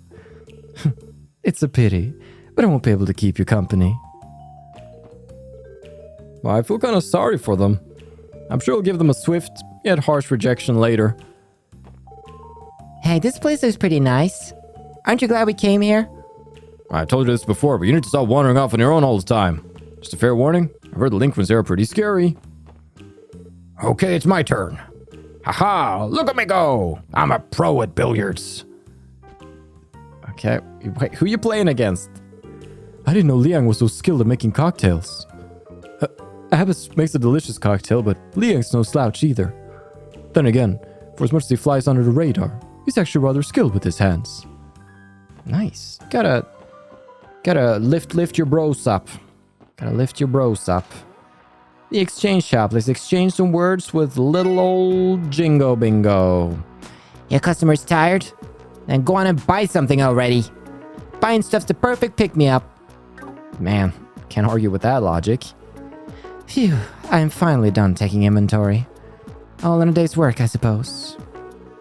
It's a pity, but I won't be able to keep you company. Well, I feel kind of sorry for them. I'm sure I'll give them a swift, yet harsh rejection later. Hey, this place is pretty nice. Aren't you glad we came here? I told you this before, but you need to stop wandering off on your own all the time. Just a fair warning, I've heard the delinquents there are pretty scary. Okay, it's my turn. Haha, look at me go! I'm a pro at billiards. Okay, wait, who are you playing against? I didn't know Liang was so skilled at making cocktails. Abbas makes a delicious cocktail, but Liang's no slouch either. Then again, for as much as he flies under the radar, he's actually rather skilled with his hands. Nice. Gotta lift your bros up. Gotta lift your bros up. The exchange shop. Let's exchange some words with little old Jingo Bingo. Your customer's tired? Then go on and buy something already. Buying stuff's the perfect pick-me-up. Man, can't argue with that logic. Phew, I'm finally done taking inventory. All in a day's work, I suppose.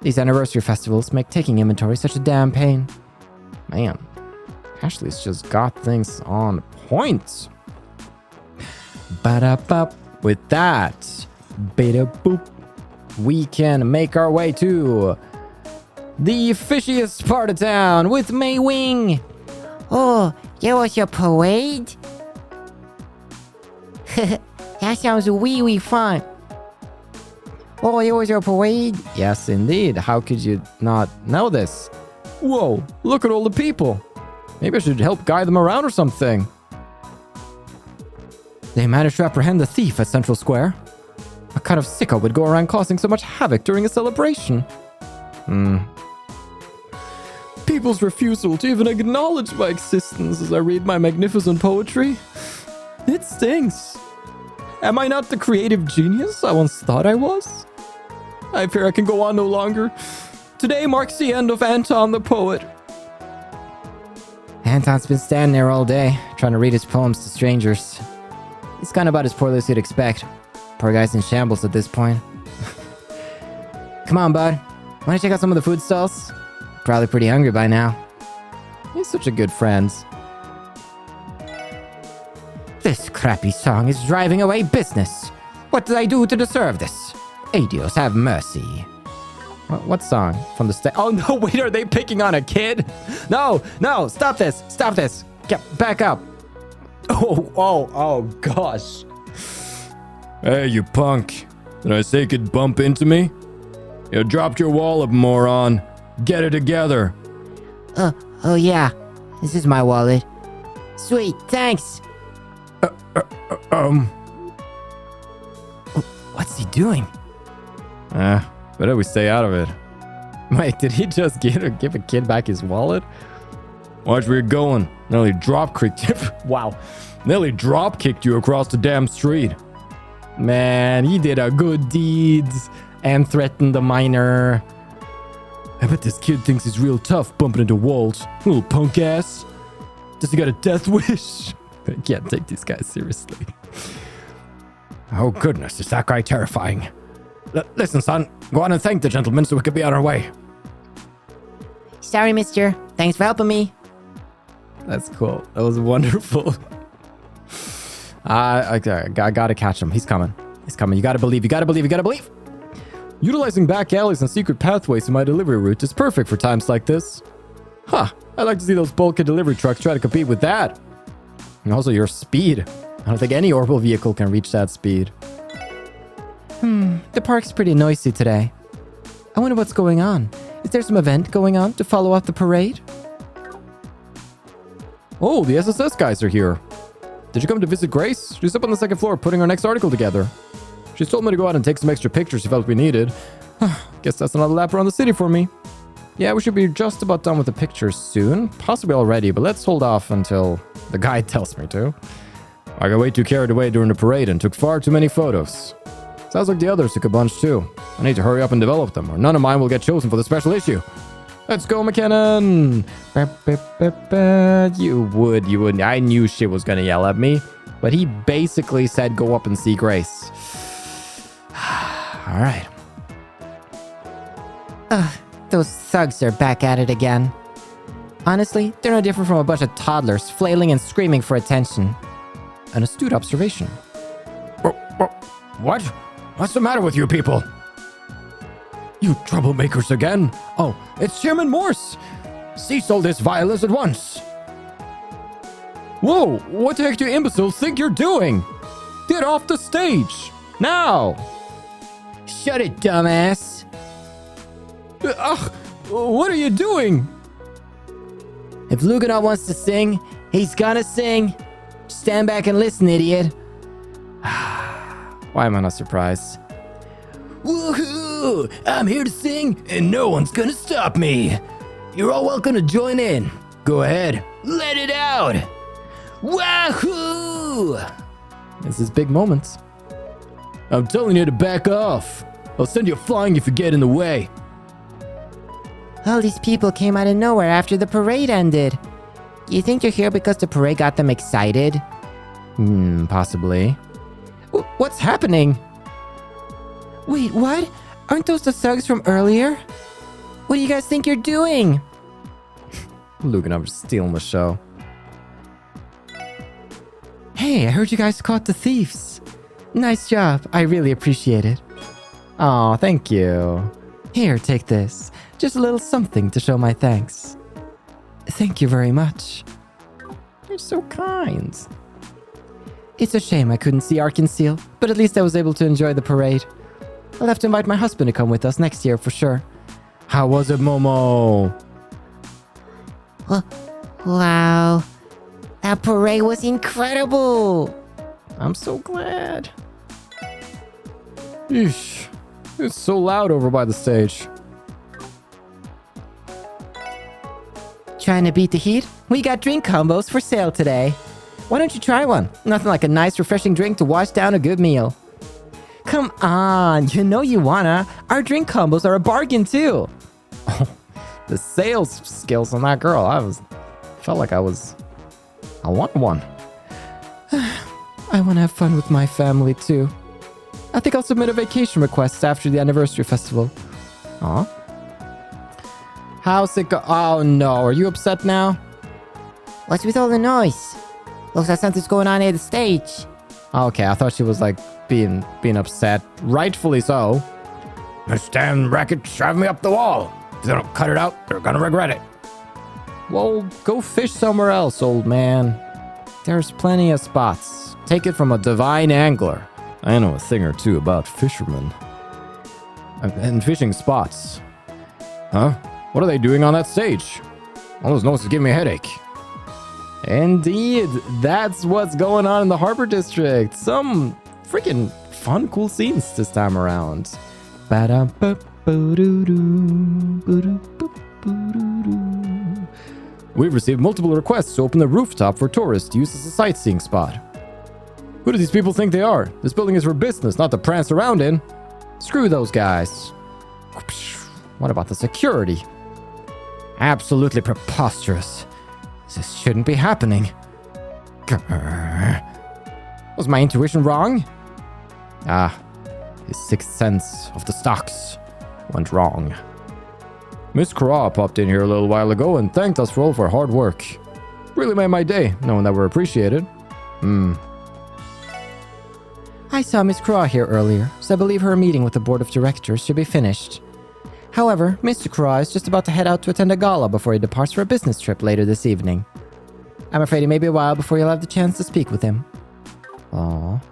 These anniversary festivals make taking inventory such a damn pain. Man, Ashley's just got things on point. Ba-da-bop. With that, beta-boop, we can make our way to the fishiest part of town with Mei Wing. Oh, there was your parade? That sounds wee fun. Oh, it was a parade? Yes, indeed. How could you not know this? Whoa, look at all the people. Maybe I should help guide them around or something. They managed to apprehend the thief at Central Square. What kind of sicko would go around causing so much havoc during a celebration? People's refusal to even acknowledge my existence as I read my magnificent poetry. It stings. Am I not the creative genius I once thought I was? I fear I can go on no longer. Today marks the end of Anton the poet. Anton's been standing there all day, trying to read his poems to strangers. He's gone about as poorly as you'd expect. Poor guy's in shambles at this point. Come on, bud. Wanna check out some of the food stalls? Probably pretty hungry by now. He's such a good friend. This crappy song is driving away business. What did I do to deserve this? Adios, have mercy. What song? From the stage? Oh no, wait, are they picking on a kid? No, stop this, Get back up. Oh, gosh. Hey, you punk. Did I say you could bump into me? You dropped your wallet, moron. Get it together. Oh yeah. This is my wallet. Sweet, thanks. What's he doing? Better we stay out of it. Wait, did he just give a kid back his wallet? Watch where you're going. Nearly Nearly drop kicked you across the damn street. Man, he did a good deed and threatened the minor. I bet this kid thinks he's real tough bumping into walls. Little punk ass. Does he got a death wish? I can't take these guys seriously. Oh goodness, is that guy terrifying. Listen, son, go on and thank the gentleman so we can be on our way. Sorry, mister. Thanks for helping me. That's cool. That was wonderful. I gotta catch him. He's coming. You gotta believe. Utilizing back alleys and secret pathways in my delivery route is perfect for times like this. I'd like to see those bulkhead delivery trucks try to compete with that. And also your speed. I don't think any orbital vehicle can reach that speed. The park's pretty noisy today. I wonder what's going on. Is there some event going on to follow up the parade? Oh, the SSS guys are here. Did you come to visit Grace? She's up on the second floor putting our next article together. She's told me to go out and take some extra pictures she felt we needed. Guess that's another lap around the city for me. Yeah, we should be just about done with the pictures soon. Possibly already, but let's hold off until the guide tells me to. I got way too carried away during the parade and took far too many photos. Sounds like the others took a bunch too. I need to hurry up and develop them, or none of mine will get chosen for the special issue. Let's go, McKinnon! You would. I knew shit was gonna yell at me, but he basically said go up and see Grace. Alright. Those thugs are back at it again. Honestly, they're no different from a bunch of toddlers flailing and screaming for attention. An astute observation. What? What's the matter with you people? You troublemakers again? Oh, it's Chairman Morse! Cease all this violence at once! Whoa, what the heck do you imbeciles think you're doing? Get off the stage! Now! Shut it, dumbass! What are you doing? If Luganov wants to sing, he's gonna sing. Stand back and listen, idiot. Why am I not surprised? Woohoo! I'm here to sing, and no one's gonna stop me. You're all welcome to join in. Go ahead, let it out. Wahoo! This is big moments. I'm telling you to back off. I'll send you flying if you get in the way. All these people came out of nowhere after the parade ended. You think you're here because the parade got them excited? Possibly. What's happening? Wait, what? Aren't those the thugs from earlier? What do you guys think you're doing? Luganov is stealing the show. Hey, I heard you guys caught the thieves. Nice job. I really appreciate it. Aw, thank you. Here, take this. Just a little something to show my thanks. Thank you very much. You're so kind. It's a shame I couldn't see Arkansas, but at least I was able to enjoy the parade. I'll have to invite my husband to come with us next year for sure. How was it, Momo? Wow. That parade was incredible. I'm so glad. Eesh. It's so loud over by the stage. Trying to beat the heat? We got drink combos for sale today. Why don't you try one? Nothing like a nice, refreshing drink to wash down a good meal. Come on, you know you wanna. Our drink combos are a bargain too. Oh, the sales skills on that girl. Felt like I want one. I wanna have fun with my family too. I think I'll submit a vacation request after the anniversary festival. Aw. How's it go? Oh no, are you upset now? What's with all the noise? Looks like something's going on at the stage. Okay, I thought she was like being upset. Rightfully so. This damn racket's driving me up the wall. If they don't cut it out, they're gonna regret it. Well, go fish somewhere else, old man. There's plenty of spots. Take it from a divine angler. I know a thing or two about fishermen. And fishing spots. Huh? What are they doing on that stage? All those noises give me a headache. Indeed, that's what's going on in the Harbor District. Some freaking fun, cool scenes this time around. We've received multiple requests to open the rooftop for tourists to use as a sightseeing spot. Who do these people think they are? This building is for business, not to prance around in. Screw those guys. What about the security? Absolutely preposterous. This shouldn't be happening. Was my intuition wrong? His sixth sense of the stocks went wrong. Miss Craw popped in here a little while ago and thanked us for all of our hard work. Really made my day, knowing that we're appreciated. I saw Miss Craw here earlier, so I believe her meeting with the board of directors should be finished. However, Mr. Craw is just about to head out to attend a gala before he departs for a business trip later this evening. I'm afraid it may be a while before you'll have the chance to speak with him. Aww.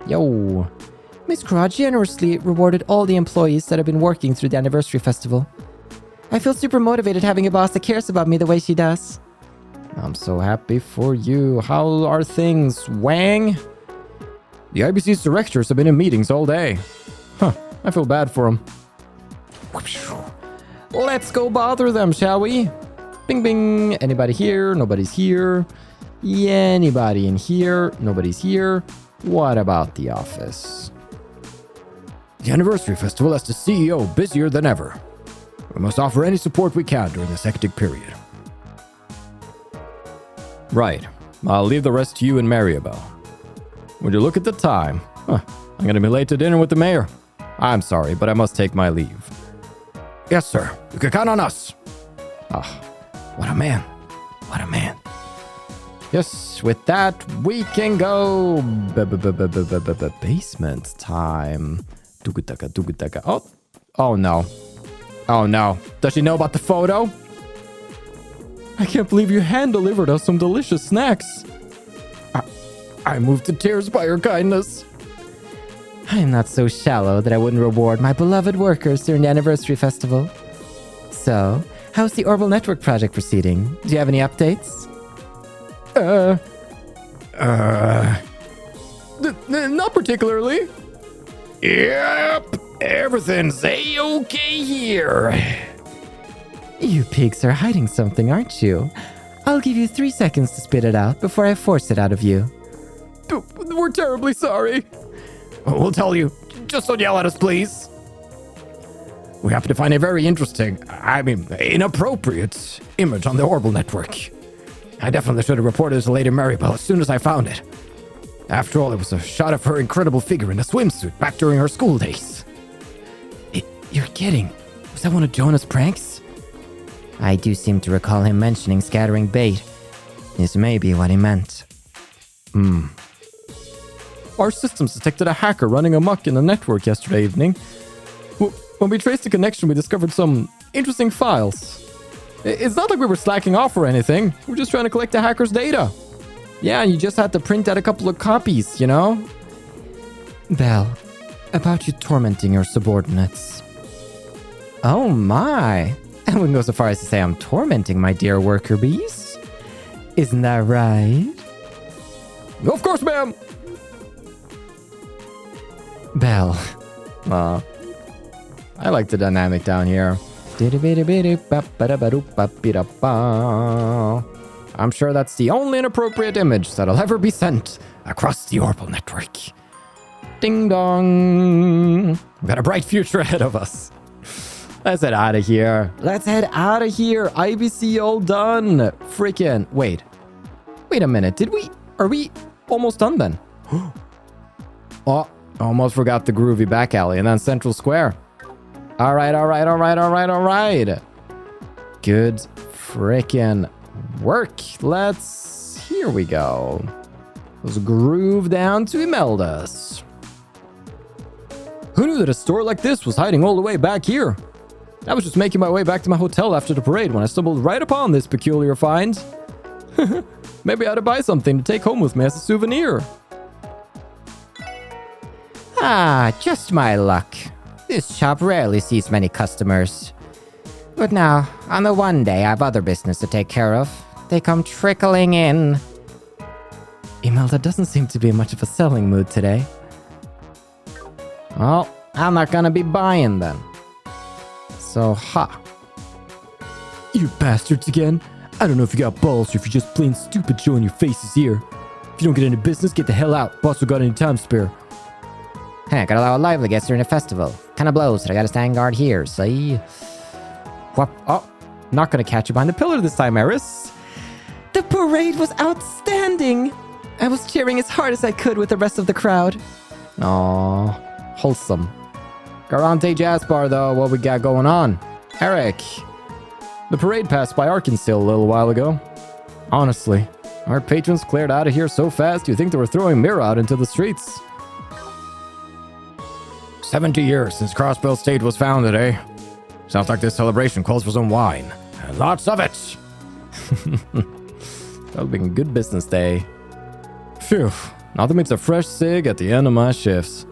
Yo. Miss Craw generously rewarded all the employees that have been working through the anniversary festival. I feel super motivated having a boss that cares about me the way she does. I'm so happy for you. How are things, Wang? The IBC's directors have been in meetings all day. I feel bad for them. Let's go bother them, shall we? Bing, bing. Anybody here? Nobody's here. Yeah, anybody in here? Nobody's here. What about the office? The anniversary festival has the CEO busier than ever. We must offer any support we can during this hectic period. Right. I'll leave the rest to you and Maribel. Would you look at the time? I'm gonna be late to dinner with the mayor. I'm sorry, but I must take my leave. Yes, sir. You can count on us. What a man. What a man. Yes, with that, we can go. Basement time. Oh no. Oh no. Does she know about the photo? I can't believe you hand-delivered us some delicious snacks. I moved to tears by your kindness. I am not so shallow that I wouldn't reward my beloved workers during the anniversary festival. So, how's the Orbital Network project proceeding? Do you have any updates? Not particularly. Yep. Everything's A-okay here. You pigs are hiding something, aren't you? I'll give you 3 seconds to spit it out before I force it out of you. We're terribly sorry. We'll tell you. Just don't yell at us, please. We happen to find a very interesting, inappropriate image on the Orbital Network. I definitely should have reported it to Lady Maribel as soon as I found it. After all, it was a shot of her incredible figure in a swimsuit back during her school days. You're kidding. Was that one of Jonah's pranks? I do seem to recall him mentioning scattering bait. This may be what he meant. Our systems detected a hacker running amok in the network yesterday evening. When we traced the connection, we discovered some interesting files. It's not like we were slacking off or anything. We're just trying to collect the hacker's data. Yeah, you just had to print out a couple of copies, you know? Bell, about you tormenting your subordinates. Oh my! I wouldn't go so far as to say I'm tormenting my dear worker bees. Isn't that right? Of course, ma'am! Bell. I like the dynamic down here. I'm sure that's the only inappropriate image that'll ever be sent across the orbital network. Ding dong. We've got a bright future ahead of us. Let's head out of here. Let's head out of here. IBC all done. Freaking. Wait a minute. Are we almost done then? Oh, almost forgot the groovy back alley and then Central Square. All right. Good freaking work. Here we go. Let's groove down to Imelda's. Who knew that a store like this was hiding all the way back here? I was just making my way back to my hotel after the parade when I stumbled right upon this peculiar find. Maybe I ought to buy something to take home with me as a souvenir. Ah, just my luck. This shop rarely sees many customers. But now, on the one day I have other business to take care of, they come trickling in. Imelda doesn't seem to be in much of a selling mood today. Well, I'm not gonna be buying then. So, ha. You bastards again. I don't know if you got balls or if you're just plain stupid showing your faces here. If you don't get any business, get the hell out. Boss will got any time spare. Hey, got a lot of lively guests during the festival. Kinda blows that I got a stand guard here, see? Whoop. Oh, not gonna catch you behind the pillar this time, Eris. The parade was outstanding! I was cheering as hard as I could with the rest of the crowd. Aww, wholesome. Garante Jazz Bar, though, what we got going on? Eric, the parade passed by Arkansas a little while ago. Honestly, our patrons cleared out of here so fast you'd think they were throwing mirror out into the streets. 70 years since Crossbell State was founded, eh? Sounds like this celebration calls for some wine. And lots of it! That'll be a good business day. Phew, nothing beats a fresh cig at the end of my shifts.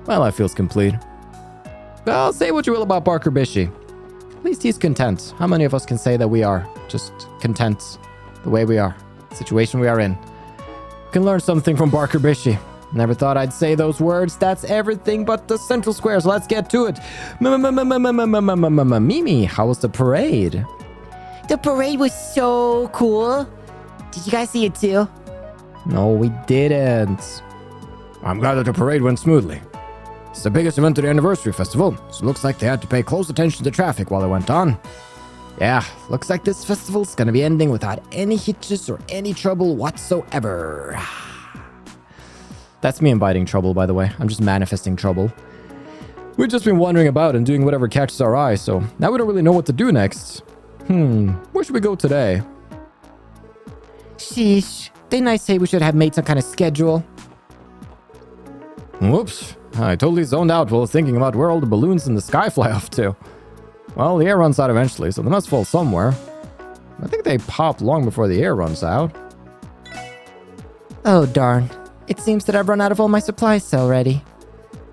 Well, that feels complete. Well, say what you will about Barker Bishy. At least he's content. How many of us can say that we are just content the way we are? The situation we are in. Can learn something from Barker Bishy. Never thought I'd say those words. That's everything but the Central Square, so let's get to it. Mimi, how was the parade? The parade was so cool. Did you guys see it too? No, we didn't. I'm glad that the parade went smoothly. It's the biggest event of the anniversary festival, so it looks like they had to pay close attention to traffic while it went on. Yeah, looks like this festival's gonna be ending without any hitches or any trouble whatsoever. That's me inviting trouble, by the way. I'm just manifesting trouble. We've just been wandering about and doing whatever catches our eye, so now we don't really know what to do next. Where should we go today? Sheesh, didn't I say we should have made some kind of schedule? Whoops, I totally zoned out while thinking about where all the balloons in the sky fly off to. Well, the air runs out eventually, so they must fall somewhere. I think they pop long before the air runs out. Oh darn, it seems that I've run out of all my supplies already.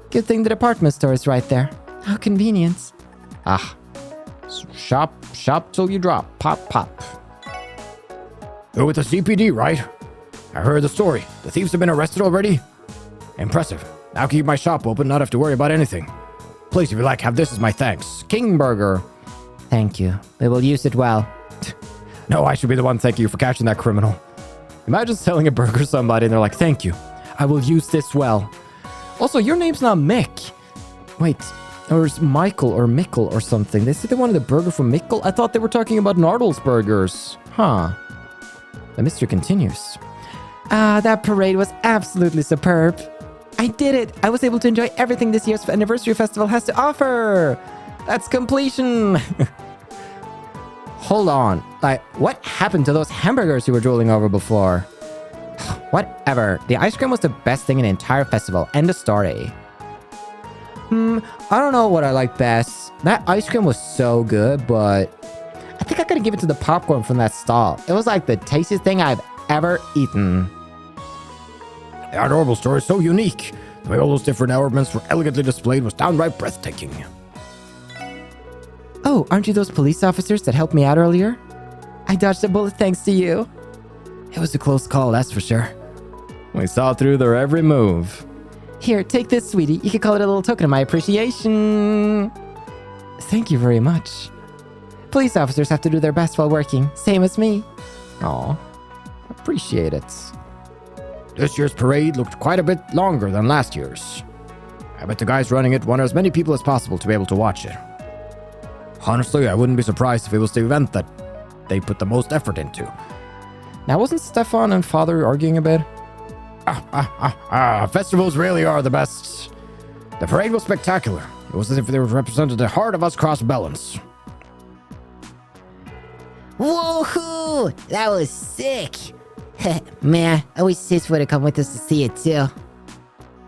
Good thing the department store is right there. How convenient. Ah, shop till you drop. Pop, pop. You're with the CPD, right? I heard the story. The thieves have been arrested already? Impressive. Now I can keep my shop open, not have to worry about anything. Please, if you like, have this as my thanks. King Burger. Thank you. We will use it well. No, I should be the one thanking you for catching that criminal. Imagine selling a burger to somebody and they're like, thank you. I will use this well. Also, your name's not Mick. Wait, or it's Michael or Mickle or something. They said they wanted a burger from Mickle. I thought they were talking about Nardle's burgers. Huh. The mystery continues. Ah, that parade was absolutely superb. I did it. I was able to enjoy everything this year's anniversary festival has to offer. That's completion. Hold on. Like, what happened to those hamburgers you were drooling over before? Whatever. The ice cream was the best thing in the entire festival. End of story. I don't know what I like best. That ice cream was so good, but I think I gotta give it to the popcorn from that stall. It was like the tastiest thing I've ever eaten. The Art Orbital store is so unique. The way all those different elements were elegantly displayed was downright breathtaking. Oh, aren't you those police officers that helped me out earlier? I dodged a bullet thanks to you. It was a close call, that's for sure. We saw through their every move. Here, take this, sweetie. You could call it a little token of my appreciation. Thank you very much. Police officers have to do their best while working, same as me. Aw, appreciate it. This year's parade looked quite a bit longer than last year's. I bet the guys running it want as many people as possible to be able to watch it. Honestly, I wouldn't be surprised if it was the event that they put the most effort into. Now, wasn't Stefan and Father arguing a bit? Festivals really are the best. The parade was spectacular. It was as if they represented the heart of us Crossbellans. Woohoo! That was sick! Man, I wish Sis would have come with us to see it too.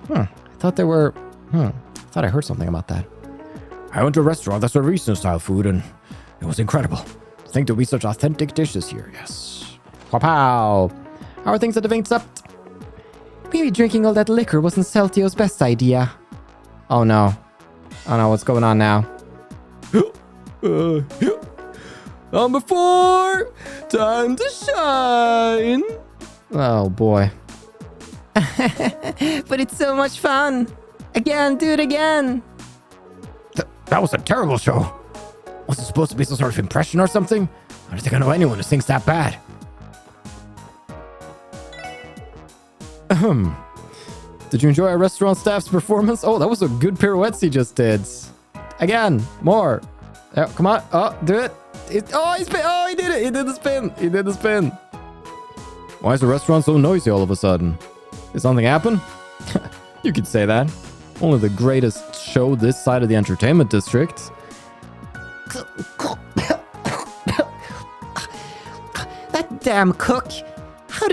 I thought there were... I thought I heard something about that. I went to a restaurant that served Eastern-style food, and it was incredible. To think there'd be such authentic dishes here, yes. Pow! How are things at the Vincept? Maybe drinking all that liquor wasn't Celtio's best idea. Oh no. Oh no, what's going on now? Number 4! Time to shine! Oh boy. But it's so much fun. Again, do it again. That was a terrible show. Was it supposed to be some sort of impression or something? I don't think I know anyone who sings that bad. Did you enjoy our restaurant staff's performance? Oh, that was a good pirouettes he just did. Again, more. Oh, come on. Oh, do it. He did it. He did the spin. He did the spin. Why is the restaurant so noisy all of a sudden? Did something happen? You could say that. Only the greatest show this side of the entertainment district. That damn cook. How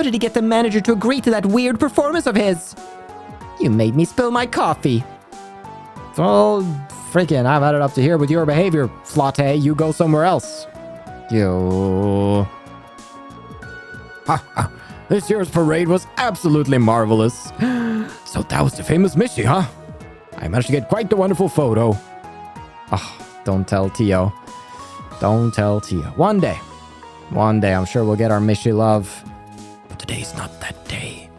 did he get the manager to agree to that weird performance of his? You made me spill my coffee. Well, freaking, I've had it up to here with your behavior, Flotte. You go somewhere else. You... This year's parade was absolutely marvelous. So that was the famous Mishi, huh? I managed to get quite the wonderful photo. Oh, don't tell Tio. Don't tell Tio. One day, I'm sure we'll get our Mishi love. But today's not that day.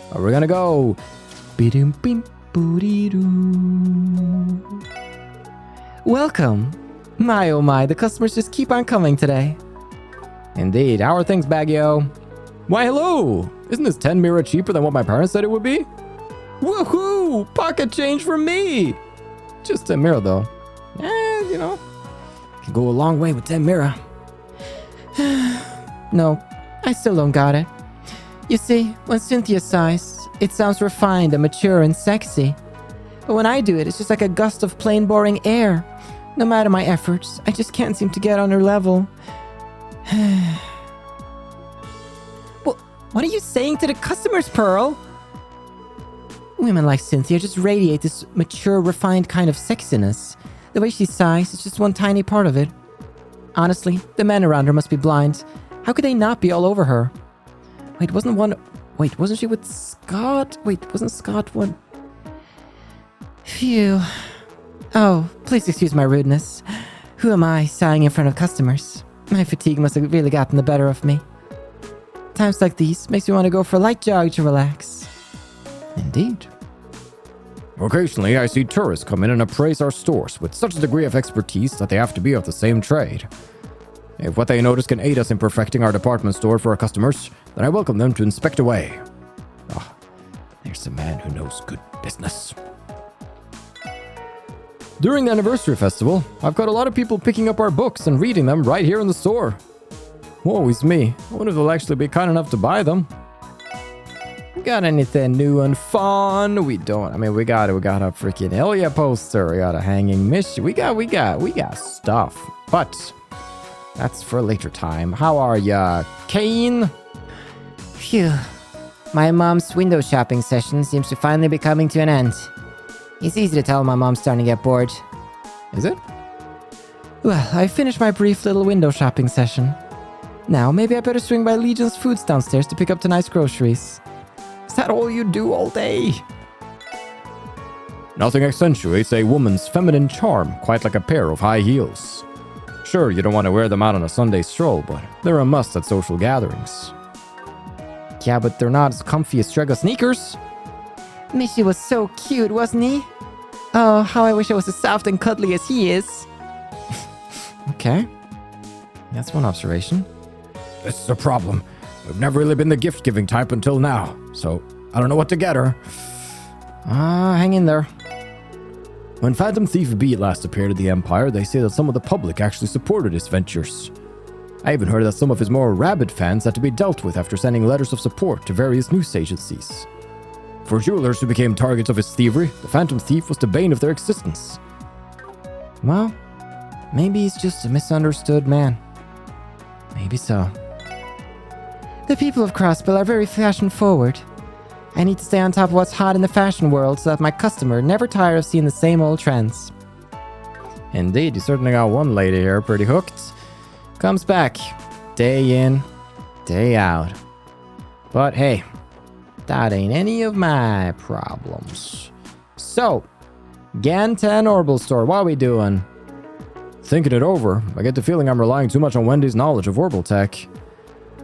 Where we're gonna go. Welcome. My oh my, the customers just keep on coming today. Indeed. How are things, Baggio? Why, hello! Isn't this 10 Mira cheaper than what my parents said it would be? Woohoo! Pocket change for me! Just 10 Mira, though. You know. Can go a long way with 10 Mira. No, I still don't got it. You see, when Cynthia sighs, it sounds refined and mature and sexy. But when I do it, it's just like a gust of plain boring air. No matter my efforts, I just can't seem to get on her level. Well, what are you saying to the customers, Pearl? Women like Cynthia just radiate this mature, refined kind of sexiness. The way she sighs is just one tiny part of it. Honestly, the men around her must be blind. How could they not be all over her? Wasn't she with Scott? Wasn't Scott one? Phew. Oh, please excuse my rudeness. Who am I, sighing in front of customers? My fatigue must have really gotten the better of me. Times like these makes me want to go for a light jog to relax. Indeed. Occasionally, I see tourists come in and appraise our stores with such a degree of expertise that they have to be of the same trade. If what they notice can aid us in perfecting our department store for our customers, then I welcome them to inspect away. Ah, there's a man who knows good business. During the anniversary festival, I've got a lot of people picking up our books and reading them right here in the store. Woe is me. I wonder if they'll actually be kind enough to buy them. Got anything new and fun? We don't. I mean, we got a freaking Ilya poster. We got a hanging mission. We got stuff. But that's for a later time. How are ya, Kane? Phew. My mom's window shopping session seems to finally be coming to an end. It's easy to tell my mom's starting to get bored. Is it? Well, I finished my brief little window shopping session. Now, maybe I better swing by Legion's Foods downstairs to pick up tonight's groceries. Is that all you do all day? Nothing accentuates a woman's feminine charm quite like a pair of high heels. Sure, you don't want to wear them out on a Sunday stroll, but they're a must at social gatherings. Yeah, but they're not as comfy as Strega sneakers. Mishi was so cute, wasn't he? Oh, how I wish I was as soft and cuddly as he is. Okay. That's one observation. This is a problem. We've never really been the gift-giving type until now, so I don't know what to get her. Hang in there. When Phantom Thief B last appeared at the Empire, they say that some of the public actually supported his ventures. I even heard that some of his more rabid fans had to be dealt with after sending letters of support to various news agencies. For jewelers who became targets of his thievery, the Phantom Thief was the bane of their existence. Well, maybe he's just a misunderstood man. Maybe so. The people of Crossbell are very fashion-forward. I need to stay on top of what's hot in the fashion world so that my customer never tire of seeing the same old trends. Indeed, you certainly got one lady here pretty hooked. Comes back, day in, day out. But hey, that ain't any of my problems. So, Gantan Orbital Store, what are we doing? Thinking it over, I get the feeling I'm relying too much on Wendy's knowledge of orbital tech.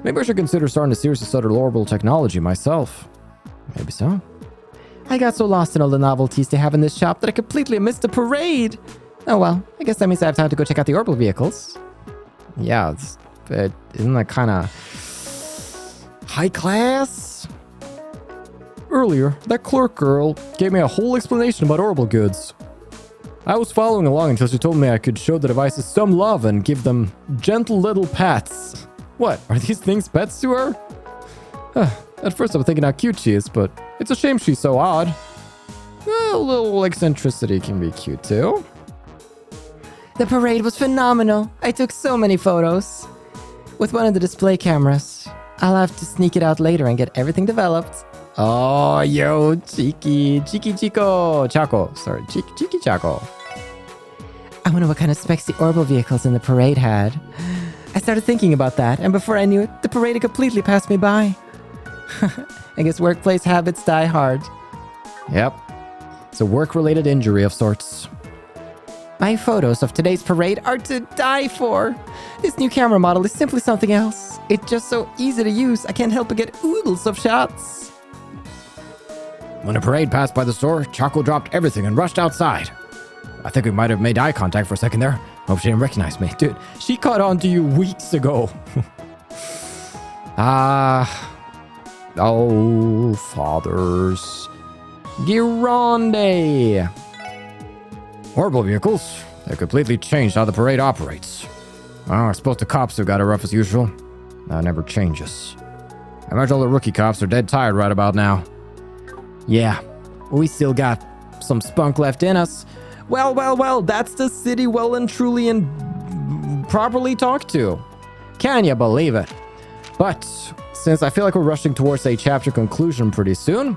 Maybe I should consider starting a seriously study orbital technology myself. Maybe so. I got so lost in all the novelties they have in this shop that I completely missed the parade. Oh well, I guess that means I have time to go check out the orbital vehicles. Yeah, isn't that kind of high class? Earlier, that clerk girl gave me a whole explanation about orbital goods. I was following along until she told me I could show the devices some love and give them gentle little pats. What, are these things pets to her? At first I was thinking how cute she is, but it's a shame she's so odd. A little eccentricity can be cute too. The parade was phenomenal. I took so many photos. With one of the display cameras. I'll have to sneak it out later and get everything developed. Oh, yo, Cheeky Chaco. I wonder what kind of specs the orbital vehicles in the parade had. I started thinking about that, and before I knew it, the parade had completely passed me by. I guess workplace habits die hard. Yep. It's a work-related injury of sorts. My photos of today's parade are to die for. This new camera model is simply something else. It's just so easy to use, I can't help but get oodles of shots. When a parade passed by the store, Choco dropped everything and rushed outside. I think we might have made eye contact for a second there. Hope she didn't recognize me. Dude, she caught on to you weeks ago. Oh, fathers. Grande. Orbital vehicles, they completely changed how the parade operates. Oh, I suppose the cops have got it rough as usual. That never changes. I imagine all the rookie cops are dead tired right about now. Yeah, we still got some spunk left in us. Well, that's the city well and truly and properly talked to. Can you believe it? But since I feel like we're rushing towards a chapter conclusion pretty soon,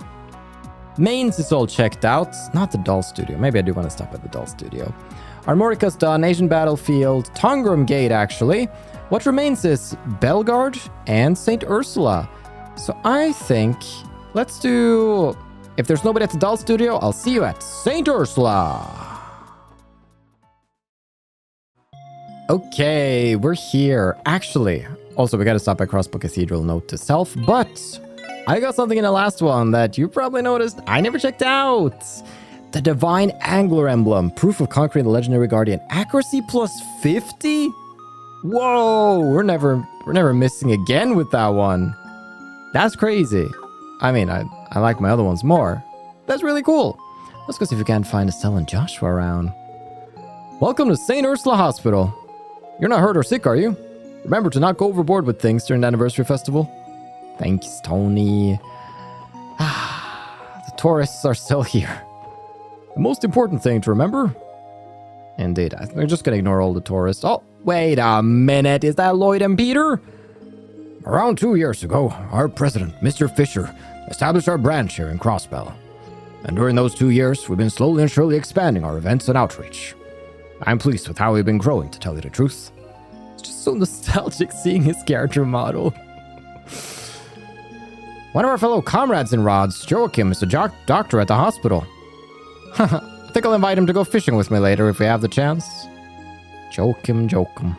Mains is all checked out. Not the doll studio. Maybe I do want to stop at the doll studio. Armorica's done. Asian Battlefield. Tongram Gate, actually. What remains is Bellguard and St. Ursula. So I think let's do... If there's nobody at the doll studio, I'll see you at St. Ursula. Okay, we're here. Actually, also we gotta stop at Crossbell Cathedral, note to self, but I got something in the last one that you probably noticed I never checked out. The Divine Angler Emblem, proof of conquering the legendary guardian. Accuracy plus 50? Whoa, we're never missing again with that one. That's crazy. I mean, I like my other ones more. That's really cool. Let's go see if we can find Estelle and Joshua around. Welcome to St. Ursula Hospital. You're not hurt or sick, are you? Remember to not go overboard with things during the anniversary festival. Thanks, Tony. The tourists are still here. The most important thing to remember? Indeed, we're just gonna ignore all the tourists. Oh, wait a minute. Is that Lloyd and Peter? Around 2 years ago, our president, Mr. Fisher, established our branch here in Crossbell. And during those 2 years, we've been slowly and surely expanding our events and outreach. I'm pleased with how we've been growing, to tell you the truth. just so nostalgic seeing his character model. One of our fellow comrades in rods, Joachim, is a doctor at the hospital. I think I'll invite him to go fishing with me later if we have the chance. Joachim.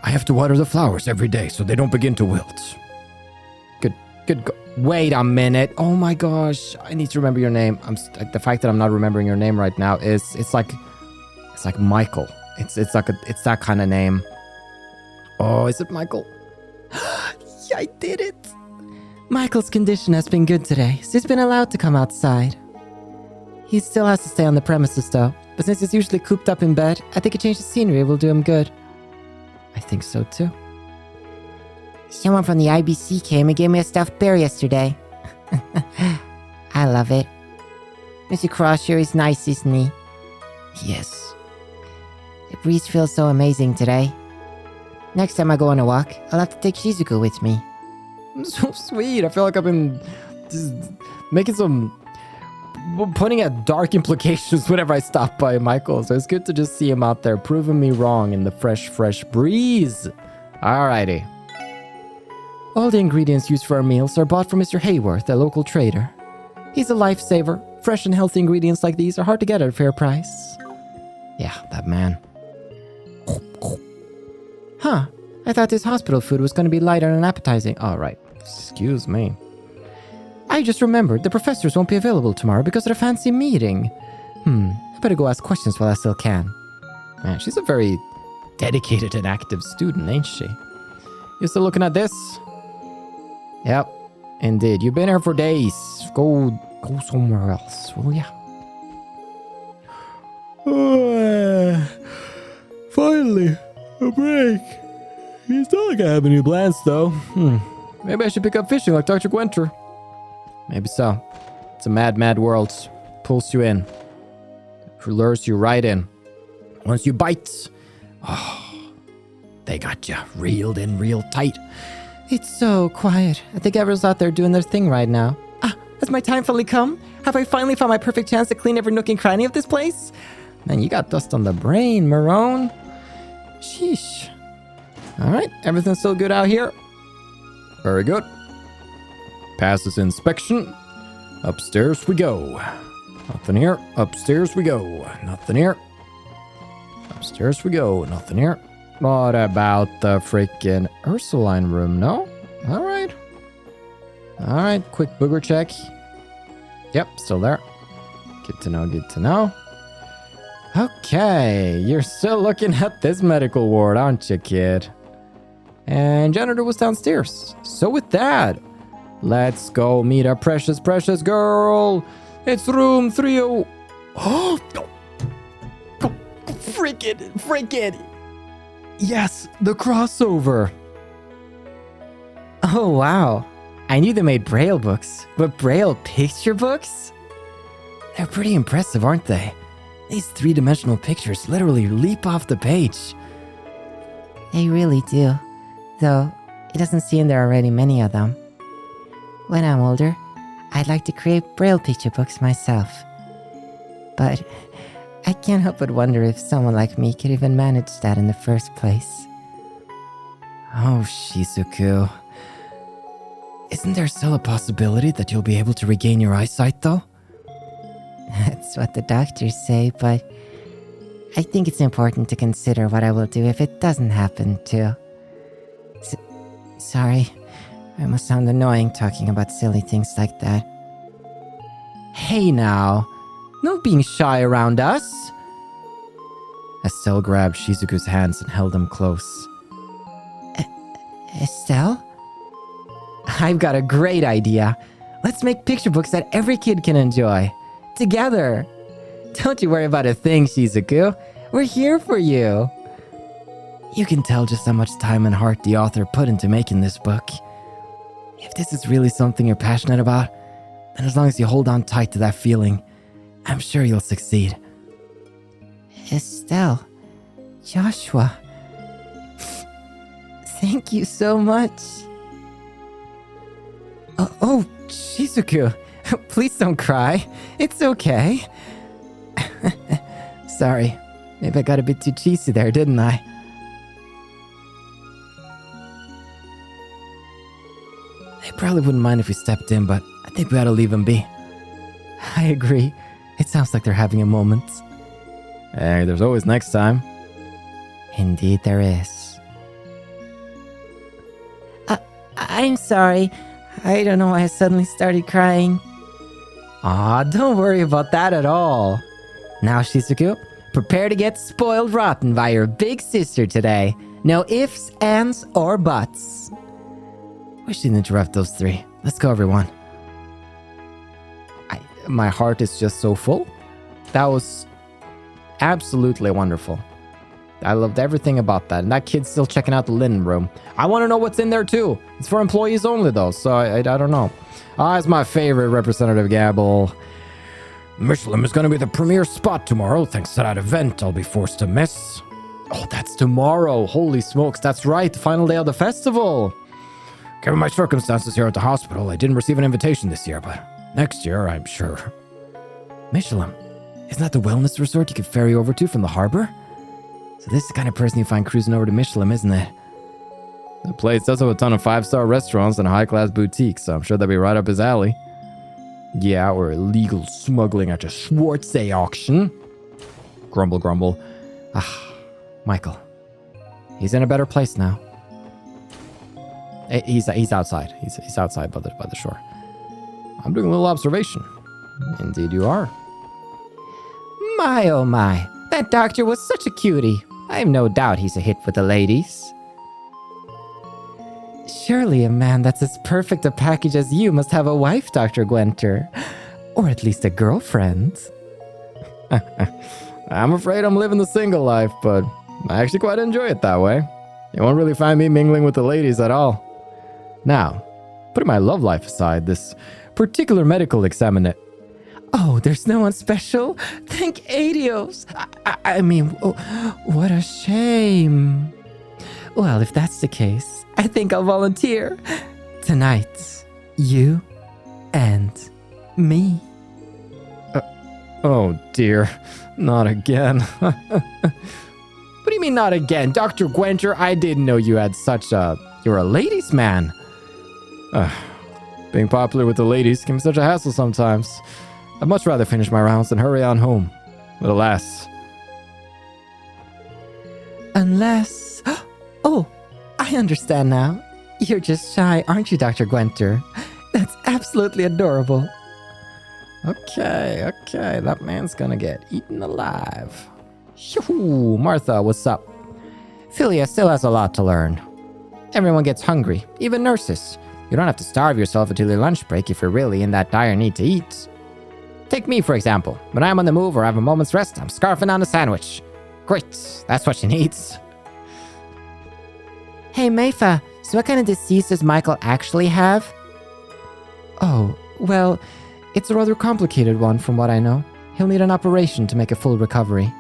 I have to water the flowers every day so they don't begin to wilt. Wait a minute. Oh my gosh. I need to remember your name. The fact that I'm not remembering your name right now is it's like Michael. It's that kind of name. Oh, is it Michael? Yeah, I did it. Michael's condition has been good today, so he's been allowed to come outside. He still has to stay on the premises though, but since he's usually cooped up in bed, I think a change of scenery will do him good. I think so too. Someone from the IBC came and gave me a stuffed bear yesterday. I love it. Mr. Cross sure is nice, isn't he? Yes. The breeze feels so amazing today. Next time I go on a walk, I'll have to take Shizuku with me. So sweet. I feel like I've been just putting at dark implications whenever I stop by Michael. So it's good to just see him out there proving me wrong in the fresh breeze. Alrighty. All the ingredients used for our meals are bought from Mr. Hayworth, a local trader. He's a lifesaver. Fresh and healthy ingredients like these are hard to get at a fair price. Yeah, that man. Huh. I thought this hospital food was going to be lighter and appetizing. All right. Excuse me. I just remembered the professors won't be available tomorrow because of a fancy meeting. I better go ask questions while I still can. Man, she's a very dedicated and active student, ain't she? You still looking at this? Yep, indeed. You've been here for days. Go somewhere else, will ya? Finally, a break. It's not like I have any plans, though. Maybe I should pick up fishing like Dr. Gwenter. Maybe so. It's a mad world. Pulls you in. Lures you right in. Once you bite, they got you reeled in real tight. It's so quiet. I think everyone's out there doing their thing right now. Has my time finally come? Have I finally found my perfect chance to clean every nook and cranny of this place? Man, you got dust on the brain, Marone. Sheesh. Alright, everything's still good out here? Very good. Passes inspection. Upstairs we go. Nothing here. Upstairs we go. Nothing here. Upstairs we go. Nothing here. What about the freaking Ursuline room? No? Alright. Alright, quick booger check. Yep, still there. Good to know. Okay, you're still looking at this medical ward, aren't you, kid? And janitor was downstairs. So with that, let's go meet our precious girl. It's room 30. Oh, freaking. Yes, the crossover. Oh, wow. I knew they made Braille books, but Braille picture books? They're pretty impressive, aren't they? These three-dimensional pictures literally leap off the page. They really do. Though, it doesn't seem there are already many of them. When I'm older, I'd like to create Braille picture books myself. But I can't help but wonder if someone like me could even manage that in the first place. Oh, Shizuku. Isn't there still a possibility that you'll be able to regain your eyesight, though? That's what the doctors say, but I think it's important to consider what I will do if it doesn't happen, too. Sorry, I must sound annoying talking about silly things like that. Hey now, no being shy around us. Estelle grabbed Shizuku's hands and held them close. Estelle? I've got a great idea. Let's make picture books that every kid can enjoy. Together. Don't you worry about a thing, Shizuku. We're here for you. You can tell just how much time and heart the author put into making this book. If this is really something you're passionate about, then as long as you hold on tight to that feeling, I'm sure you'll succeed. Estelle. Joshua. Thank you so much. Oh, Shizuku. Please don't cry. It's okay. Sorry. Maybe I got a bit too cheesy there, didn't I? probably wouldn't mind if we stepped in, but I think we ought to leave him be. I agree. It sounds like they're having a moment. Hey, there's always next time. Indeed there is. I'm sorry. I don't know why I suddenly started crying. Aw, don't worry about that at all. Now, Shizuku, prepare to get spoiled rotten by your big sister today. No ifs, ands, or buts. We shouldn't interrupt those three. Let's go, everyone. My heart is just so full. That was absolutely wonderful. I loved everything about that. And that kid's still checking out the linen room. I want to know what's in there too. It's for employees only though, so I don't know. It's my favorite Representative Gabble. Michelin is going to be the premier spot tomorrow. Thanks to that event I'll be forced to miss. Oh, that's tomorrow. Holy smokes, that's right. The final day of the festival. Given my circumstances here at the hospital, I didn't receive an invitation this year, but next year, I'm sure. Michelin, isn't that the wellness resort you could ferry over to from the harbor? So this is the kind of person you find cruising over to Michelin, isn't it? The place does have a ton of 5-star restaurants and high-class boutiques, so I'm sure that'd be right up his alley. Yeah, or illegal smuggling at a Schwarze auction. Grumble, grumble. Michael. He's in a better place now. He's outside. He's outside by the shore. I'm doing a little observation. Indeed you are. My oh my, that doctor was such a cutie. I have no doubt he's a hit with the ladies. Surely a man that's as perfect a package as you must have a wife, Dr. Gwenter. Or at least a girlfriend. I'm afraid I'm living the single life, but I actually quite enjoy it that way. You won't really find me mingling with the ladies at all. Now, putting my love life aside, this particular medical examiner. Oh, there's no one special? Thank Adios. I mean, oh, what a shame. Well, if that's the case, I think I'll volunteer. Tonight, you and me. Oh dear, not again. What do you mean not again? Dr. Gwenter, I didn't know you had such a... You're a ladies' man. Being popular with the ladies can be such a hassle sometimes. I'd much rather finish my rounds than hurry on home. But alas. Unless... Oh, I understand now. You're just shy, aren't you, Dr. Gwenter? That's absolutely adorable. Okay. That man's gonna get eaten alive. Yoo-hoo. Martha, what's up? Philia still has a lot to learn. Everyone gets hungry, even nurses. You don't have to starve yourself until your lunch break if you're really in that dire need to eat. Take me, for example. When I'm on the move or have a moment's rest, I'm scarfing on a sandwich. Great, that's what she needs. Hey, Mayfa, so what kind of disease does Michael actually have? Oh, well, it's a rather complicated one from what I know. He'll need an operation to make a full recovery.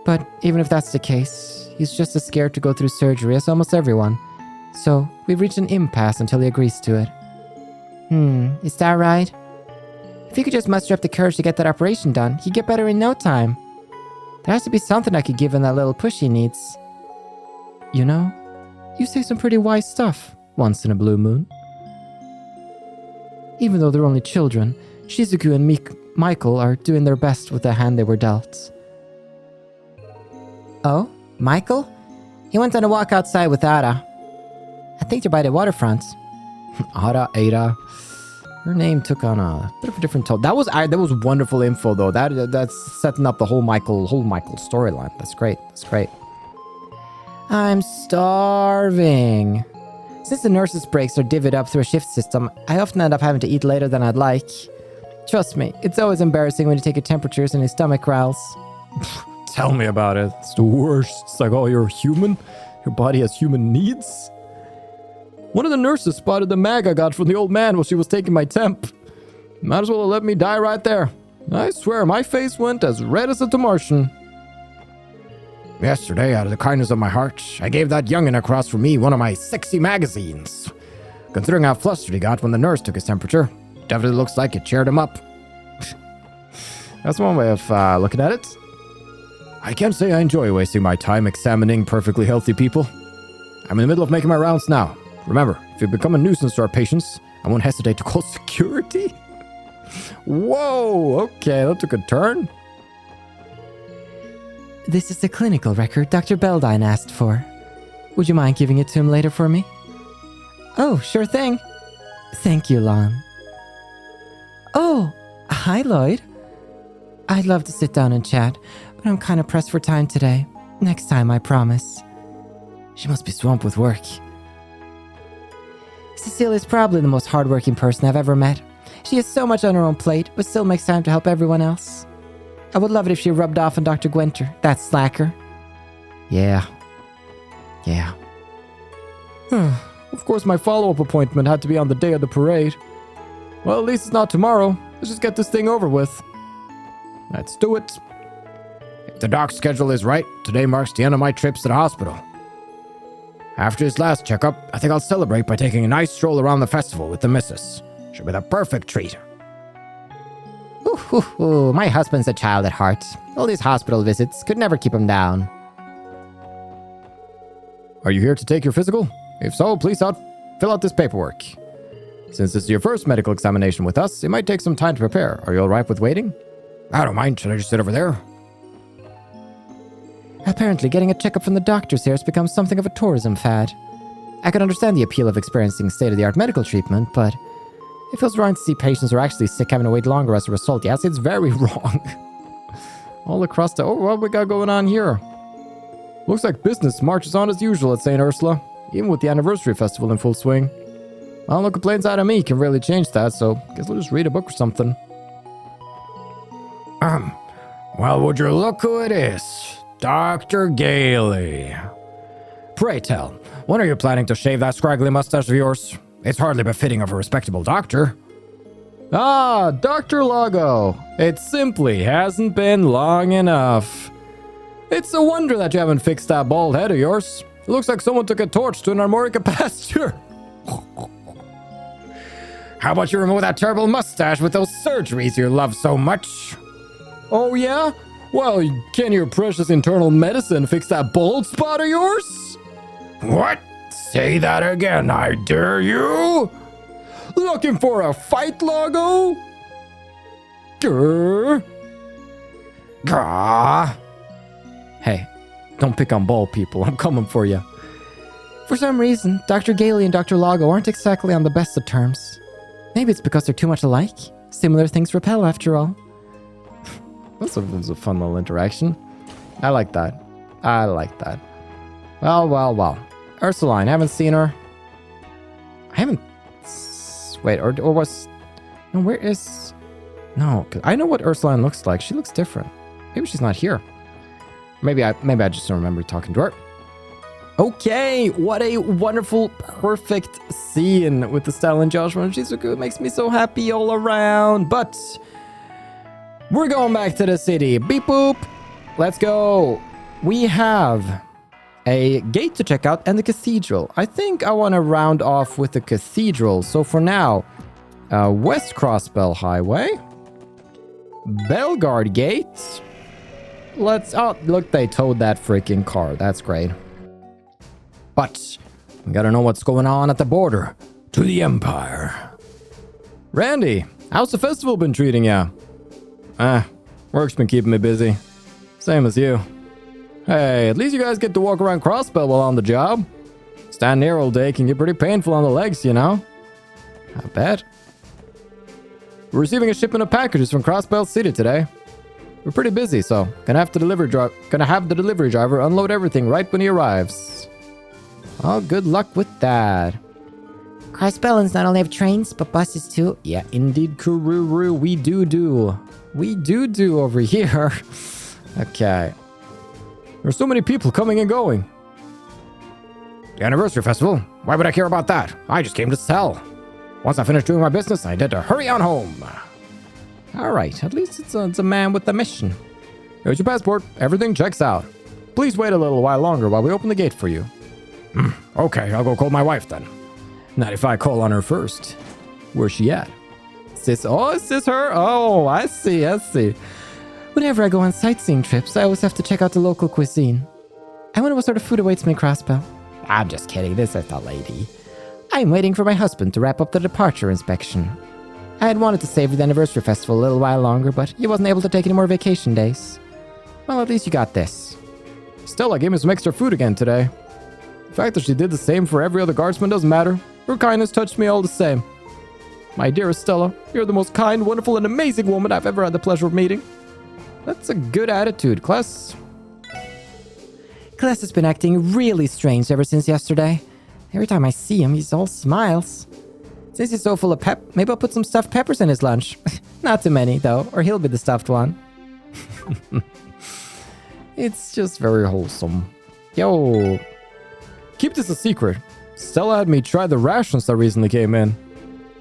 But even if that's the case, he's just as scared to go through surgery as almost everyone. So we've reached an impasse until he agrees to it. Is that right? If he could just muster up the courage to get that operation done, he'd get better in no time. There has to be something I could give him that little push he needs. You know, you say some pretty wise stuff once in a blue moon. Even though they're only children, Shizuku and Michael are doing their best with the hand they were dealt. Oh? Michael? He went on a walk outside with Ada. I think they're by the waterfront. Ada. Her name took on a bit of a different tone. That was wonderful info though. That's setting up the whole Michael storyline. That's great. I'm starving. Since the nurses' breaks are divvied up through a shift system, I often end up having to eat later than I'd like. Trust me, it's always embarrassing when you take your temperatures and your stomach growls. Tell me about it. It's the worst. It's like, oh, you're human? Your body has human needs? One of the nurses spotted the mag I got from the old man while she was taking my temp. Might as well have let me die right there. I swear, my face went as red as a Martian. Yesterday, out of the kindness of my heart, I gave that youngin' across from me one of my sexy magazines. Considering how flustered he got when the nurse took his temperature, definitely looks like it cheered him up. That's one way of looking at it. I can't say I enjoy wasting my time examining perfectly healthy people. I'm in the middle of making my rounds now. Remember, if you become a nuisance to our patients, I won't hesitate to call security. Whoa, okay, that took a turn. This is the clinical record Dr. Beldine asked for. Would you mind giving it to him later for me? Oh, sure thing. Thank you, Lon. Oh, hi, Lloyd. I'd love to sit down and chat, but I'm kind of pressed for time today. Next time, I promise. She must be swamped with work. Cecilia's probably the most hardworking person I've ever met. She has so much on her own plate, but still makes time to help everyone else. I would love it if she rubbed off on Dr. Gwenter, that slacker. Yeah. Of course, my follow-up appointment had to be on the day of the parade. Well, at least it's not tomorrow. Let's just get this thing over with. Let's do it. If the doc's schedule is right, today marks the end of my trips to the hospital. After his last checkup, I think I'll celebrate by taking a nice stroll around the festival with the missus. Should be the perfect treat. Ooh, my husband's a child at heart. All these hospital visits could never keep him down. Are you here to take your physical? If so, please fill out this paperwork. Since this is your first medical examination with us, it might take some time to prepare. Are you alright with waiting? I don't mind. Should I just sit over there? Apparently, getting a checkup from the doctors here has become something of a tourism fad. I can understand the appeal of experiencing state-of-the-art medical treatment, but it feels wrong to see patients who are actually sick having to wait longer as a result. Yes, it's very wrong. All across the... Oh, what we got going on here? Looks like business marches on as usual at St. Ursula, even with the anniversary festival in full swing. Well, no complaints out of me can really change that, so guess we'll just read a book or something. Well, would you look who it is? Dr. Gailey. Pray tell, when are you planning to shave that scraggly mustache of yours? It's hardly befitting of a respectable doctor. Ah, Dr. Lago. It simply hasn't been long enough. It's a wonder that you haven't fixed that bald head of yours. It looks like someone took a torch to an armorica pasture. How about you remove that terrible mustache with those surgeries you love so much? Oh, yeah? Well, can your precious internal medicine fix that bald spot of yours? What? Say that again, I dare you? Looking for a fight, Lago? Grr. Grah. Hey, don't pick on bald people. I'm coming for you. For some reason, Dr. Gailey and Dr. Lago aren't exactly on the best of terms. Maybe it's because they're too much alike. Similar things repel, after all. That was a fun little interaction. I like that. Well. Ursuline, haven't seen her. I haven't... Wait, or was... No, where is... No, I know what Ursuline looks like. She looks different. Maybe she's not here. Maybe I just don't remember talking to her. Okay, what a wonderful, perfect scene with the style and Joshua and Shizuku. It makes me so happy all around. But we're going back to the city. Beep boop. Let's go. We have a gate to check out and the cathedral. I think I want to round off with the cathedral. So for now, West Crossbell Highway, Bellguard Gate. Oh, look, they towed that freaking car. That's great. But we gotta know what's going on at the border to the Empire. Randy, how's the festival been treating ya? Work's been keeping me busy. Same as you. Hey, at least you guys get to walk around Crossbell while on the job. Standing here all day can get pretty painful on the legs, you know? I bet. We're receiving a shipment of packages from Crossbell City today. We're pretty busy, so gonna have the delivery driver unload everything right when he arrives. Oh, good luck with that. Crossbellans not only have trains, but buses too. Yeah, indeed, Kururu, we do. We do over here. Okay. There's so many people coming and going. The anniversary festival? Why would I care about that? I just came to sell. Once I finished doing my business, I had to hurry on home. Alright, at least it's a man with a mission. Here's your passport. Everything checks out. Please wait a little while longer while we open the gate for you. Okay, I'll go call my wife then. Not if I call on her first. Where's she at? Sis, oh, is this her? Oh, I see. Whenever I go on sightseeing trips, I always have to check out the local cuisine. I wonder what sort of food awaits me in Crossbell. I'm just kidding, this is the lady. I'm waiting for my husband to wrap up the departure inspection. I had wanted to savor the anniversary festival a little while longer, but he wasn't able to take any more vacation days. Well, at least you got this. Stella gave me some extra food again today. The fact that she did the same for every other guardsman doesn't matter. Her kindness touched me all the same. My dearest Stella, you're the most kind, wonderful, and amazing woman I've ever had the pleasure of meeting. That's a good attitude, Kless. Kless has been acting really strange ever since yesterday. Every time I see him, he's all smiles. Since he's so full of pep, maybe I'll put some stuffed peppers in his lunch. Not too many, though, or he'll be the stuffed one. It's just very wholesome. Yo, keep this a secret. Stella had me try the rations that recently came in.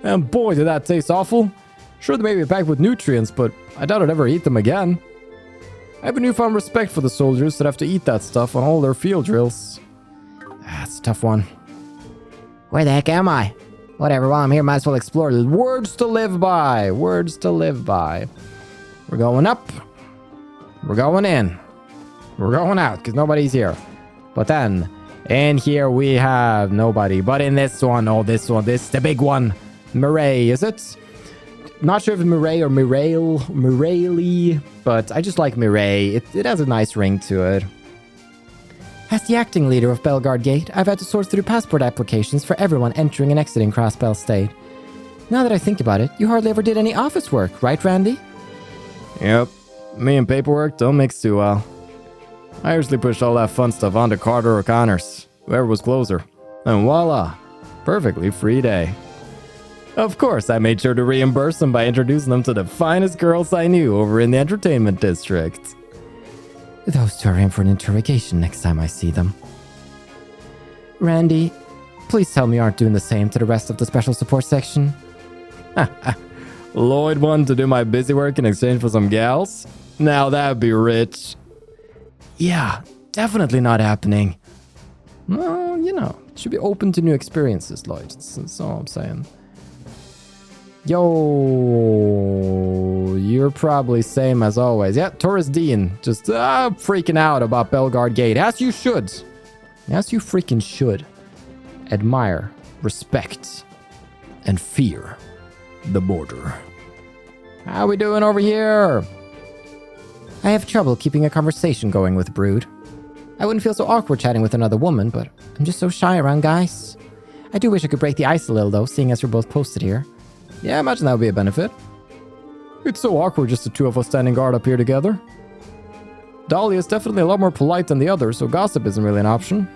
And boy, did that taste awful. Sure, they may be packed with nutrients, but I doubt I'd ever eat them again. I have a newfound respect for the soldiers that have to eat that stuff on all their field drills. That's a tough one. Where the heck am I? Whatever, while I'm here, might as well explore. Words to live by. Words to live by. We're going up. We're going in. We're going out because nobody's here. But then, in here we have nobody. But in this one, this the big one. Mireille, is it? Not sure if it's Mireille or Mireille, but I just like Mireille. It has a nice ring to it. As the acting leader of Bellguard Gate, I've had to sort through passport applications for everyone entering and exiting Crossbell State. Now that I think about it, you hardly ever did any office work, right, Randy? Yep. Me and paperwork don't mix too well. I usually push all that fun stuff onto Carter or Connors, whoever was closer. And voila, perfectly free day. Of course, I made sure to reimburse them by introducing them to the finest girls I knew over in the entertainment district. Those two are in for an interrogation next time I see them. Randy, please tell me you aren't doing the same to the rest of the special support section. Lloyd wanted to do my busy work in exchange for some gals? Now that'd be rich. Yeah, definitely not happening. Well, you know, should be open to new experiences, Lloyd. That's all I'm saying. Yo, you're probably same as always. Yeah, Taurus Dean, just freaking out about Bellguard Gate. As you should. As you freaking should. Admire, respect, and fear the border. How we doing over here? I have trouble keeping a conversation going with Brood. I wouldn't feel so awkward chatting with another woman, but I'm just so shy around guys. I do wish I could break the ice a little, though, seeing as we're both posted here. Yeah, I imagine that would be a benefit. It's so awkward just the two of us standing guard up here together. Dahlia is definitely a lot more polite than the others, so gossip isn't really an option.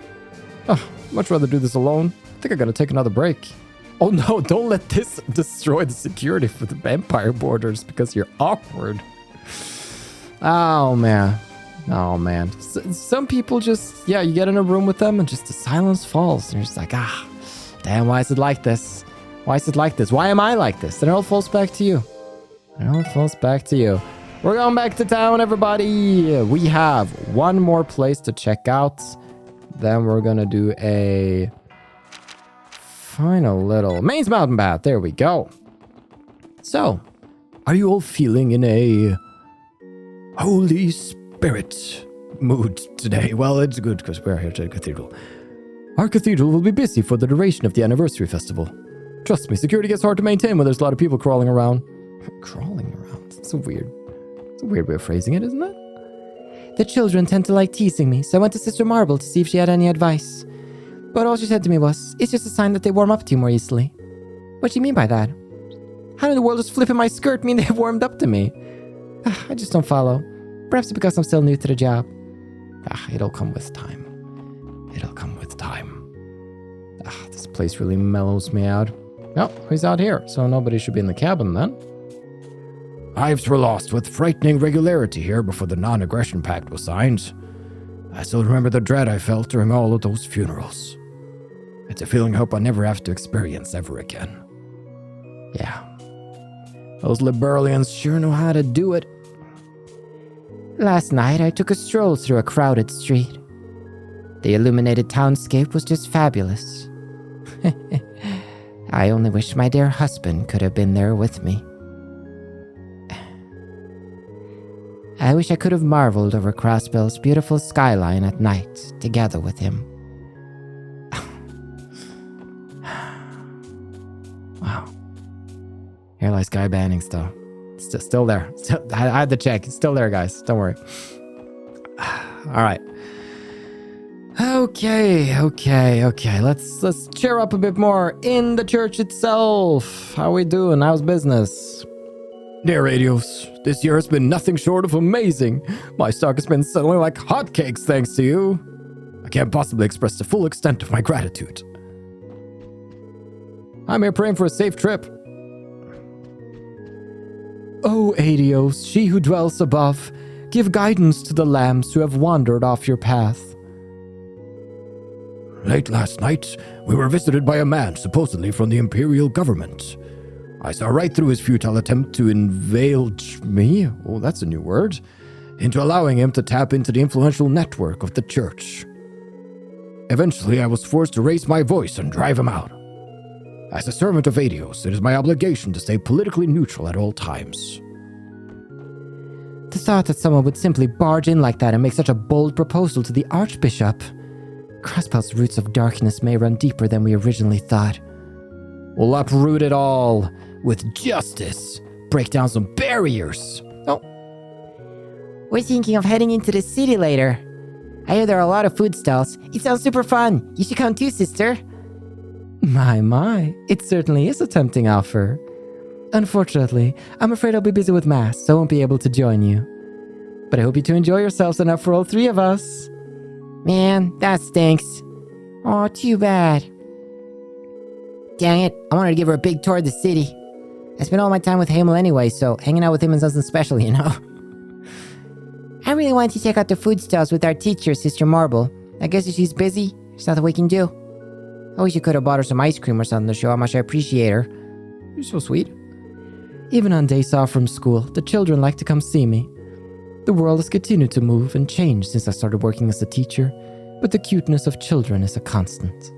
Much rather do this alone. I think I gotta take another break. Oh no, don't let this destroy the security for the vampire borders because you're awkward. Oh man. Oh man. Some people just, yeah, you get in a room with them and just the silence falls. And you're just like, damn, why is it like this? Why is it like this? Why am I like this? Then it all falls back to you. It all falls back to you. We're going back to town, everybody. We have one more place to check out. Then we're gonna do a final little Maine's Mountain Bath. There we go. So, are you all feeling in a Holy Spirit mood today? Well, it's good because we're here to the Cathedral. Our Cathedral will be busy for the duration of the anniversary festival. Trust me, security gets hard to maintain when there's a lot of people crawling around. Crawling around? It's a weird way of phrasing it, isn't it? The children tend to like teasing me, so I went to Sister Marble to see if she had any advice. But all she said to me was, it's just a sign that they warm up to you more easily. What do you mean by that? How in the world does flipping my skirt mean they've warmed up to me? I just don't follow. Perhaps because I'm still new to the job. It'll come with time. It'll come with time. This place really mellows me out. Oh, he's out here, so nobody should be in the cabin then. Lives were lost with frightening regularity here before the non-aggression pact was signed. I still remember the dread I felt during all of those funerals. It's a feeling I hope I never have to experience ever again. Yeah. Those Liberalians sure know how to do it. Last night, I took a stroll through a crowded street. The illuminated townscape was just fabulous. I only wish my dear husband could have been there with me. I wish I could have marveled over Crossbell's beautiful skyline at night, together with him. Here lies Guy Banning still. Still there. I had to check. It's still there, guys. Don't worry. All right. Okay. Let's cheer up a bit more in the church itself. How we doing? How's business? Dear Radios, this year has been nothing short of amazing. My stock has been selling like hotcakes thanks to you. I can't possibly express the full extent of my gratitude. I'm here praying for a safe trip. O Adios, she who dwells above, give guidance to the lambs who have wandered off your path. Late last night, we were visited by a man supposedly from the imperial government. I saw right through his futile attempt to inveigle me, oh that's a new word, into allowing him to tap into the influential network of the church. Eventually, I was forced to raise my voice and drive him out. As a servant of Adios, it is my obligation to stay politically neutral at all times. The thought that someone would simply barge in like that and make such a bold proposal to the Archbishop. Crossbell's roots of darkness may run deeper than we originally thought. We'll uproot it all with justice. Break down some barriers. Oh. We're thinking of heading into the city later. I hear there are a lot of food stalls. It sounds super fun. You should come too, sister. My, it certainly is a tempting offer. Unfortunately, I'm afraid I'll be busy with Mass, so I won't be able to join you. But I hope you two enjoy yourselves enough for all three of us. Man, that stinks. Aw, too bad. Dang it, I wanted to give her a big tour of the city. I spent all my time with Hamel anyway, so hanging out with him is something special, you know? I really wanted to check out the food stalls with our teacher, Sister Marble. I guess if she's busy, there's nothing we can do. I wish you could have bought her some ice cream or something to show how much I appreciate her. You're so sweet. Even on days off from school, the children like to come see me. The world has continued to move and change since I started working as a teacher, but the cuteness of children is a constant.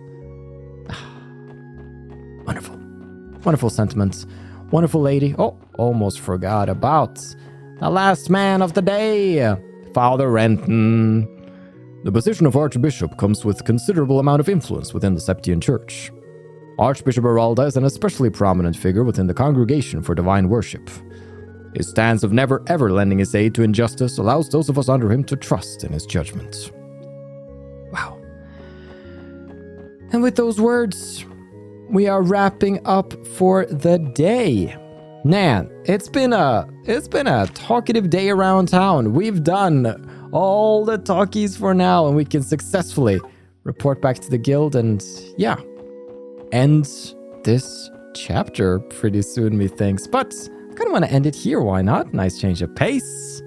Wonderful. Wonderful sentiments. Wonderful lady. Oh, almost forgot about the last man of the day, Father Renton. The position of Archbishop comes with considerable amount of influence within the Septian Church. Archbishop Aralda is an especially prominent figure within the Congregation for Divine Worship. His stance of never ever lending his aid to injustice allows those of us under him to trust in his judgment. Wow. And with those words, we are wrapping up for the day. Man, it's been a talkative day around town. We've done all the talkies for now, and we can successfully report back to the guild and, yeah, end this chapter pretty soon, methinks. But I kind of want to end it here. Why not? Nice change of pace.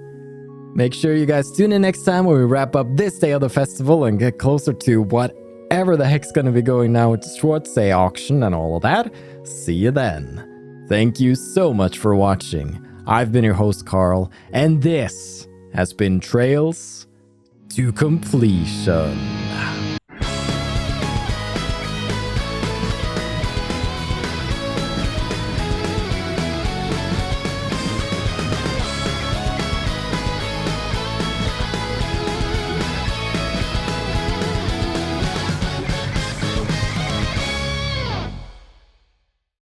Make sure you guys tune in next time when we wrap up this day of the festival and get closer to whatever the heck's going to be going now with the Schwartz auction and all of that. See you then. Thank you so much for watching. I've been your host, Carl, and this has been Trails to Completion.